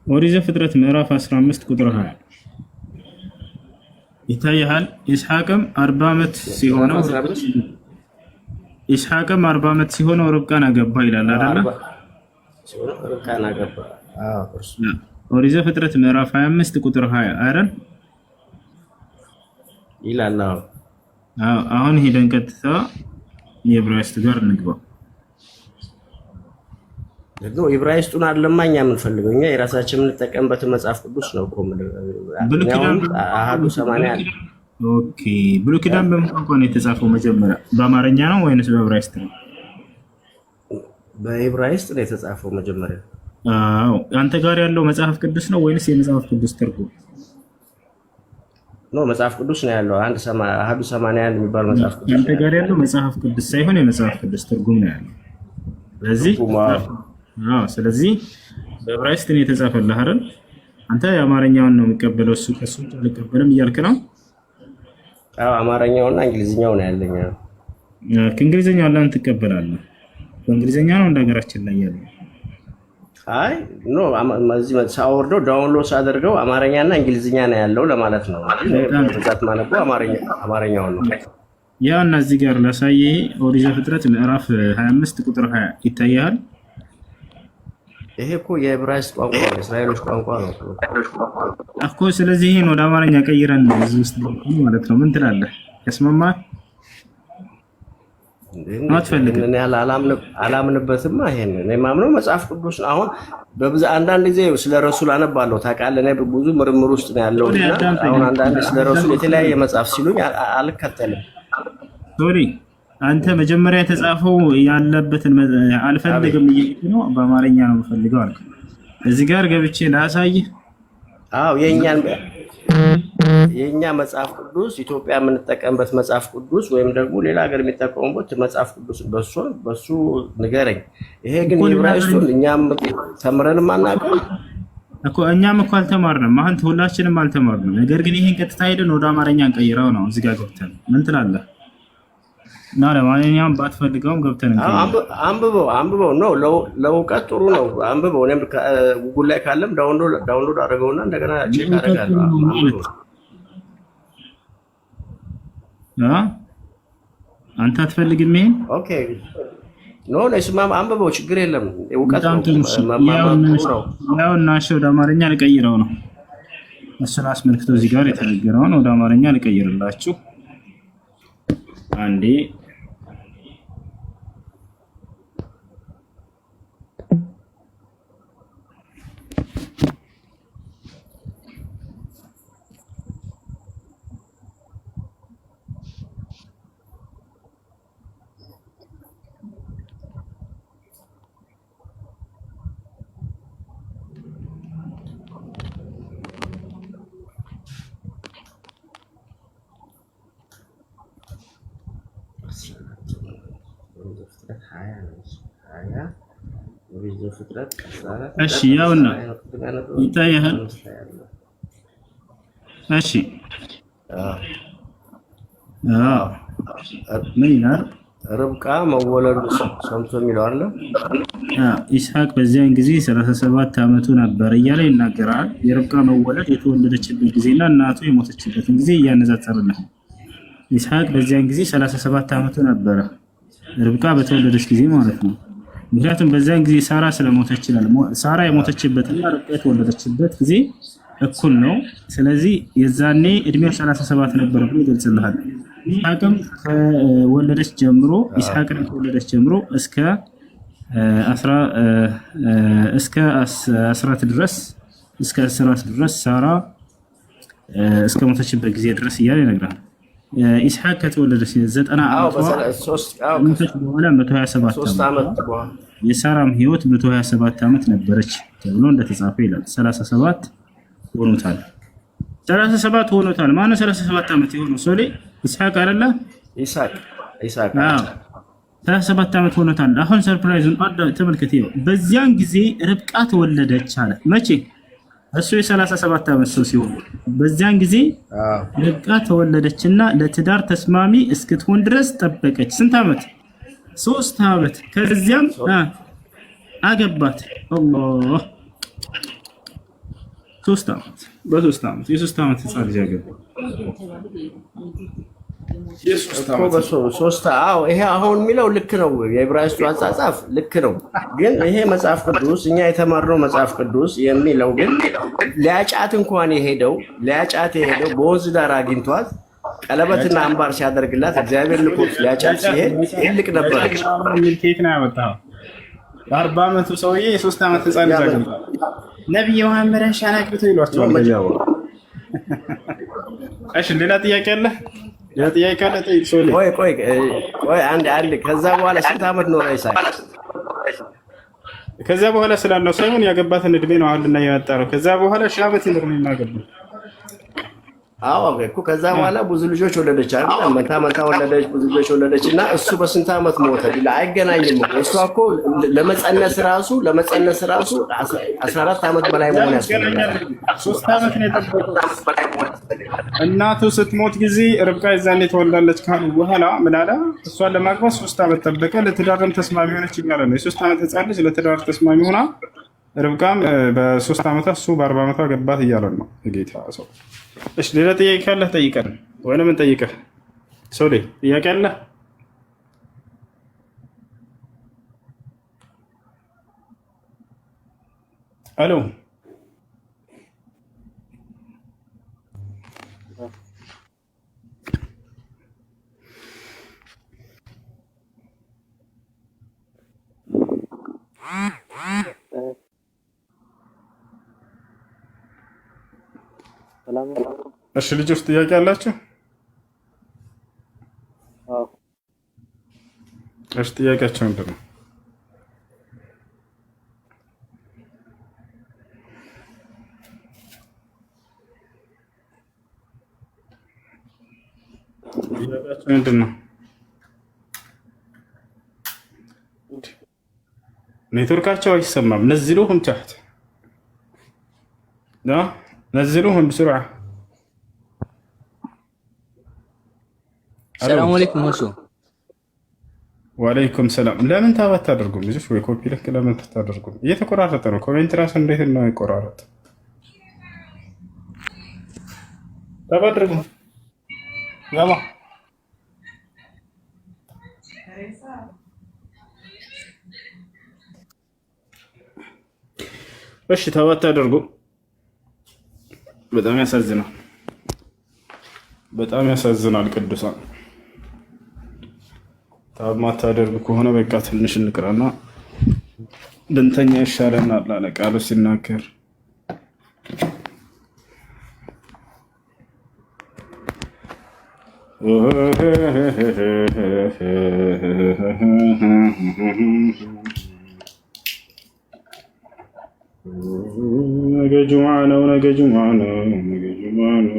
ኦሪት ዘፍጥረት ምዕራፍ 15 ቁጥር 20 ይታያል። ኢስሐቅም 40 ዓመት ሲሆነው ርብቃን አገባ ይላል አይደል? ርብቃን አገባ። ኦሪት ዘፍጥረት ምዕራፍ 25 ቁጥር 20 አይደል ይላል። አሁን ሄደን ቀጥታ የዕብራይስጥ ጋር እንግባ። ደግሞ ዕብራይስጡን አለማኛ የምንፈልገው እኛ የራሳችን የምንጠቀምበት መጽሐፍ ቅዱስ ነው እኮ አሃዱ 80። ኦኬ ብሉይ ኪዳን በምን ቋንቋ ነው የተጻፈው? መጀመሪያ በአማርኛ ነው ወይንስ በዕብራይስጥ ነው? በዕብራይስጥ ነው የተጻፈው መጀመሪያ። አዎ አንተ ጋር ያለው መጽሐፍ ቅዱስ ነው ወይንስ የመጽሐፍ ቅዱስ ትርጉም ነው? መጽሐፍ ቅዱስ ነው ያለው። አሃዱ 81 የሚባል መጽሐፍ ቅዱስ። አንተ ጋር ያለው መጽሐፍ ቅዱስ ሳይሆን የመጽሐፍ ቅዱስ ትርጉም ነው ያለው። ስለዚህ በዕብራይስጥ ነው የተጻፈልህ አይደል? አንተ የአማርኛውን ነው የሚቀበለው፣ እሱ ከሱ አልቀበልም እያልክ ነው? አዎ አማርኛውና እንግሊዝኛው ነው ያለኝ። ከእንግሊዝኛው አላን ትቀበላለህ? በእንግሊዝኛ ነው እንደ ሀገራችን ላይ ያለው? አይ ኖ እዚህ ሳወርደው ዳውንሎድ ሳደርገው አማርኛና እንግሊዝኛ ነው ያለው ለማለት ነው። በዛት ማለት አማርኛውን ነው። ያ እና እዚህ ጋር ላሳየህ። ኦሪት ዘፍጥረት ምዕራፍ 25 ቁጥር 20 ይታያል። ይሄ እኮ የዕብራይስጥ ቋንቋ ነው፣ የእስራኤሎች ቋንቋ ነው እኮ። ስለዚህ ይሄን ወደ አማርኛ ቀይረን ነው እዚህ ውስጥ ማለት ነው። ምን ትላለህ? ያስማማል? እኔ አላምንበትም። ይሄን እኔ የማምነው መጽሐፍ ቅዱስ ነው። አሁን በብዛት አንዳንድ ጊዜ ስለ ረሱል አነባለሁ ታውቃለህ። እኔ ብዙ ምርምር ውስጥ ነው ያለውና አሁን አንዳንድ ስለ ረሱል የተለያየ መጽሐፍ ሲሉኝ አልከተልም። ሶሪ አንተ መጀመሪያ የተጻፈው ያለበትን አልፈልግም እያልኩ ነው፣ በአማርኛ ነው የምፈልገው አልኩ። እዚህ ጋር ገብቼ ላሳይህ። አዎ የኛ መጽሐፍ ቅዱስ ኢትዮጵያ የምንጠቀምበት መጽሐፍ ቅዱስ ወይም ደግሞ ሌላ ሀገር የሚጠቀሙበት መጽሐፍ ቅዱስ በሱ ንገረኝ። ይሄ ግን የዕብራይስጡን እኛም ተምረንም አናውቅም። እኮ እኛም እኮ አልተማርንም። አሁን ሁላችንም አልተማርንም። ነገር ግን ይሄን ቀጥታ ሄደን ወደ አማርኛ እንቀይረው ነው። እዚህ ጋር ገብተን ምን ትላለህ? እና ለማንኛውም ባትፈልገውም ገብተን አንብበው ነው ለእውቀት ጥሩ ነው። አንብበው። እኔም ጉጉል ላይ ካለም ዳውንሎድ አድርገውና እንደገና ቼክ አደርጋለሁ። አንተ አትፈልግም ይሄን? ኦኬ ኖ ለስማም አንብበው፣ ችግር የለም። እውቀት ነው። ያው እና እሺ ወደ አማርኛ ልቀይረው ነው። እሱን አስመልክቶ እዚህ ጋር የተነገረውን ወደ አማርኛ ልቀይርላችሁ አንዴ። እሺ ያውና ይታያል። እሺ ምን ይላል? ርብቃ መወለዱ ሰምቶ የሚለው አለ። ኢስሐቅ በዚያን ጊዜ 37 ዓመቱ ነበር እያለ ይናገራል። የርብቃ መወለድ የተወለደችበት ጊዜና እናቱ የሞተችበትን ጊዜ እያነጻጸረልን። ኢስሐቅ በዚያን ጊዜ 37 ዓመቱ ነበረ፣ ርብቃ በተወለደች ጊዜ ማለት ነው። ምክንያቱም በዚያን ጊዜ ሳራ ስለሞተች ይላል። ሳራ የሞተችበትና ርብቃ የተወለደችበት ጊዜ እኩል ነው። ስለዚህ የዛኔ እድሜው 37 ነበር ብሎ ይገልጽልሃል። ኢስሐቅም ከወለደች ጀምሮ እስከ አስራት ድረስ ሳራ እስከ ሞተችበት ጊዜ ድረስ እያለ ይነግራል። ኢስሐቅ ከተወለደች 90 ዓመት በኋላ 127 ዓመት የሳራም ህይወት 127 ዓመት ነበረች ተብሎ እንደተጻፈ ይላል። 37 ሆኖታል። 37 ሆኖታል። ማነው 37 ዓመት የሆነው? ሶሌ ኢስሐቅ አይደለ? ኢስሐቅ 37 ዓመት ሆኖታል። አሁን ሰርፕራይዙን ተመልከት። በዚያን ጊዜ ርብቃ ተወለደች አለ። መቼ? እሱ የ37 ዓመት ሰው ሲሆን በዚያን ጊዜ ርብቃ ተወለደችና ለትዳር ተስማሚ እስክትሆን ድረስ ጠበቀች። ስንት ዓመት? 3 ዓመት። ከዚያም አገባት። አላህ 3 ዓመት በ3 ዓመት የ3 ዓመት ህፃን ልጅ አገባ። ይሄ አሁን የሚለው ልክ ነው። የዕብራይስጡ አጻጻፍ ልክ ነው። ግን ይሄ መጽሐፍ ቅዱስ እኛ የተማርነው መጽሐፍ ቅዱስ የሚለው ግን ሊያጫት እንኳን የሄደው በወንዝ ዳር አግኝቷት ቀለበትና አምባር ሲያደርግላት እግዚአብሔር ልኮት ሊያጫት ሲሄድ ትልቅ ነበረች። ኬት ነው ያወጣው። 40 ዓመቱ ሰውዬ የ3 ዓመት ህፃን ልጅ አገባ። ነብዩ መሐመድ ሻናቅቶ ይሏቸዋል። እሺ ሌላ ጥያቄ አለ? ጥያቄ ካለ ጠይቅ። ሶሊ ቆይ አንድ ከዛ በኋላ ስንት ዓመት ኖረ ኢስሐቅ? ከዛ በኋላ ስላለው ሳይሆን ያገባትን እድሜ ነው አሁን እና ያወጣ ነው። ከዛ በኋላ ሺህ ዓመት ይኖር ነው የሚያገባ። አዎ እኮ ከዛ በኋላ ብዙ ልጆች ወለደች አይደል? መንታ ወለደች፣ ብዙ ልጆች ወለደች እና እሱ በስንት ዓመት ሞተ? አይገናኝም እኮ። እሷ እኮ ለመጸነስ ራሱ 14 ዓመት በላይ መሆን ያስፈልጋል። 3 ዓመት ነው የጠበቀው። እናቱ ስትሞት ጊዜ ርብቃ የዛኔ ተወልዳለች ካሉ በኋላ ምን አለ? እሷን ለማግባት 3 ዓመት ጠበቀ። ለትዳርም ተስማሚ ሆነች ይላል ነው። የ3 ዓመት ህፃን ልጅ ለትዳር ተስማሚ ሆና ርብቃም በ3 ዓመቷ እሱ በ40 ዓመቷ ገባት እያለ ነው የጌታ ሰው። እሺ ሌላ ጥያቄ ካለ ጠይቀን ወይንም እንጠይቅህ። ሶሊ ጥያቄ አለ? አሎ እሺ ልጆች ጥያቄ አላችሁ? እሺ ጥያቄያቸው ምንድን ነው? ጥያቄያቸው ምንድን ነው? ኔትወርካቸው አይሰማም። ነዝሉሁም ተሕት نزلوهم بسرعة. السلام عليكم وسو. وعليكم السلام. ለምን ታባት ታደርጉም? ልጅሽ ወይ ኮፒ ልክ ለምን ታደርጉም? እየተቆራረጠ ነው። ኮሜንት ራሱ እንዴት ነው ይቆራረጥ? ታባድርጉ ያማ እሺ ታባት ታደርጉ። በጣም ያሳዝናል። በጣም ያሳዝናል። ቅዱሳን ታማታደርጉ ከሆነ በቃ ትንሽ እንቅራና ብንተኛ ይሻለናል አለ ቃሉ ሲናገር። ነገ ጁምዓ ነው። ነገ ጁምዓ ነው። ነገ ጁምዓ ነው።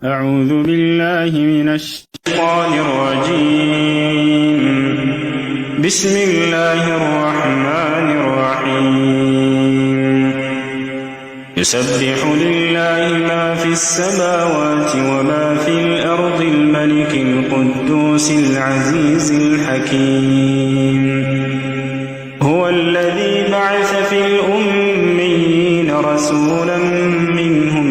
أعوذ بالله من الشيطان الرجيم. بسم الله الرحمن الرحيم. يسبح لله ما في السماوات وما في الأرض الملك القدوس العزيز الحكيم. هو الذي بعث في الأميين رسولا منهم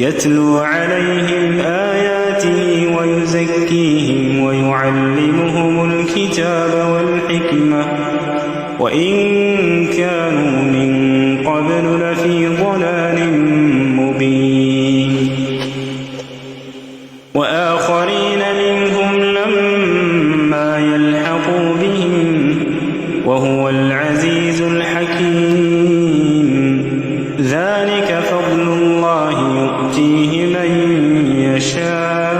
يتلو عليهم آياته ويزكيهم ويعلمهم الكتاب والحكمة وإن كانوا من قبل لفي ضلال مبين. وآخرين منهم لما يلحقوا بهم وهو العزيز الحكيم. ذلك فضل الله يؤتيه من يشاء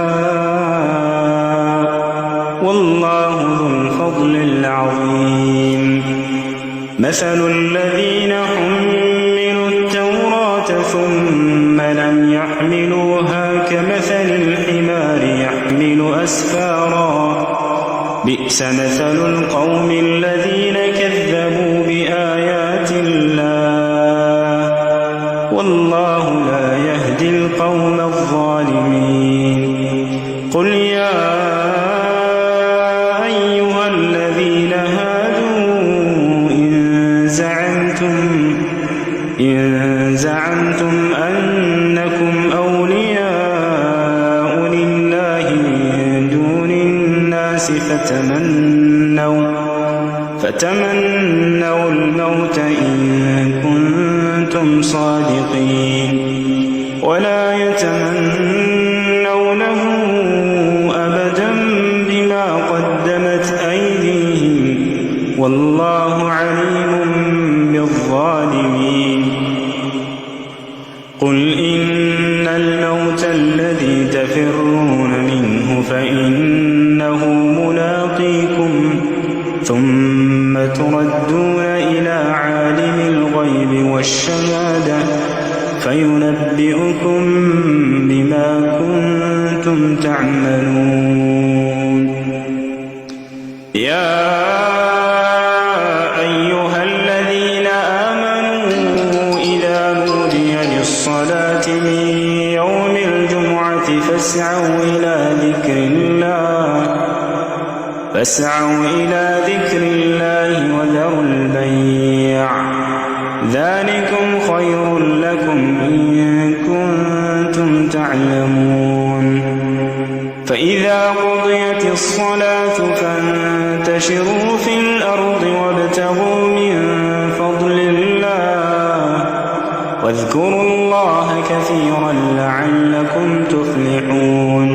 والله ذو الفضل العظيم. مثل الذين حملوا التوراة ثم لم يحملوها كمثل الحمار يحمل أسفارا بئس مثل القوم الذين كذبوا بآيات الله والله لا يهدي القوم الظالمين. قل يا أيها الذين هادوا إن زعمتم أنكم أولياء لله من دون الناس فتمنوا الموت إن كنتم صادقين ولا يتمنونه أبدا بما قدمت أيديهم والله عليم بالظالمين. قل إن الموت الذي تفرون منه فإنه ملاقيكم ثم تردون إلى عالم الغيب والشهادة فينبئكم بما كنتم تعملون. يا أيها الذين آمنوا إذا نودي للصلاة من يوم الجمعة فاسعوا إلى ذكر الله وذروا البيع ذلكم خير لكم إن كنتم تعلمون. فإذا قضيت الصلاة فانتشروا في الأرض وابتغوا من فضل الله واذكروا الله كثيرا لعلكم تفلحون.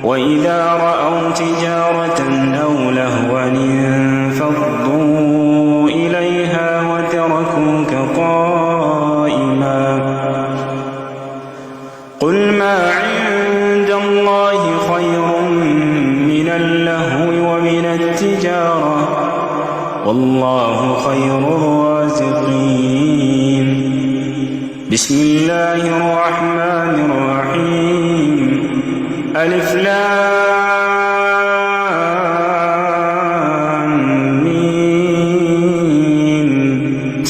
وإذا رأوا تجارة أو لهوا انفضوا إليها وتركوك قائما. قل ما عند الله والله خير الرازقين. بسم الله الرحمن الرحيم. ألف لام ميم.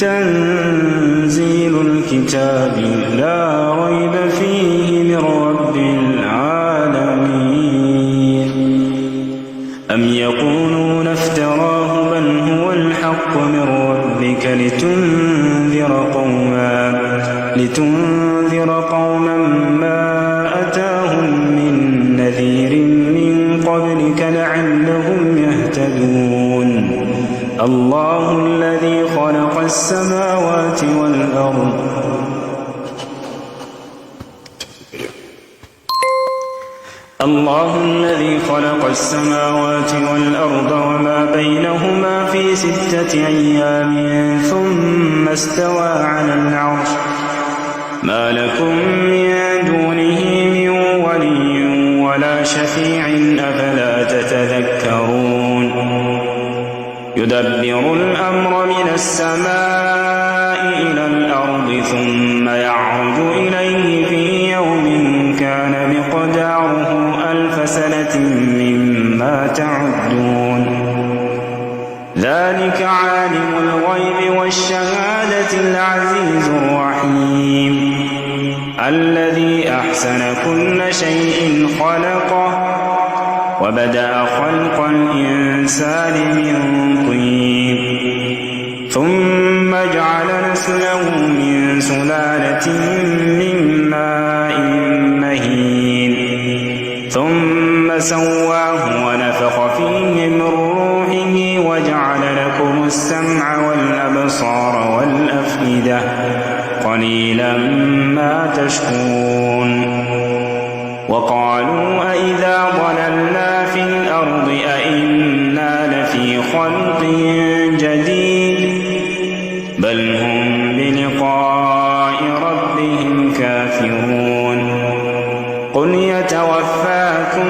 تنزيل الكتاب لا ريب فيه من رب العالمين. أم يقولون افتراه بل هو الحق من ربك لتنذر قوما ما أتاهم من نذير من قبلك لعلهم يهتدون. الله الذي خلق السماوات والأرض وما بينهما في 6 أيام ثم استوى على العرش. ما لكم من دونه من ولي ولا شفيع أفلا تتذكرون. يدبر الأمر من السماء إلى الأرض ثم يعرج إليه في يوم كان مقداره 1000 سنة مما تعدون. ذلك عالم الغيب والشهادة العزيز الرحيم الذي أحسن كل شيء خلقه وبدأ خلق الإنسان من طين ثم جعل نسله من سلالة من ماء مهين ثم سواه ونفخ فيه من روحه وجعل لكم السمع والأبصار والأفئدة قليلا ما تشكرون. وقالوا أئذا ضللنا في الأرض أئنا لفي خلق جديد بل هم بلقاء ربهم كافرون. قل يتوفاكم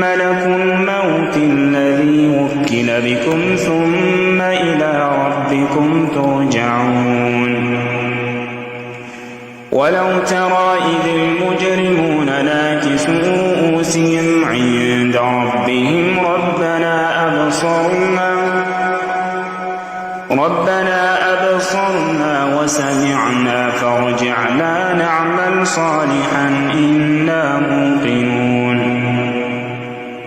ملك الموت الذي وكل بكم ثم إلى ربكم ترجعون. ولو ترى إذ المجرمون ناكسوا رؤوسهم عند ربهم ربنا أبصرنا وسمعنا فارجعنا نعمل صالحا إنا موقنون.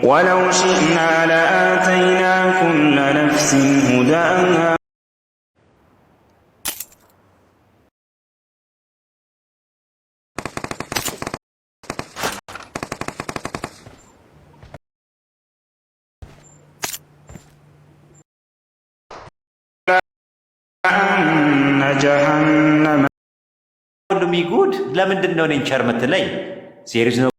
ولو شئنا لآتينا كل نفس هداها أن جهنم ወንድሜ ጉድ ለምንድን ነው እኔን ቸር የምትለኝ? ሴሪየስ ነው።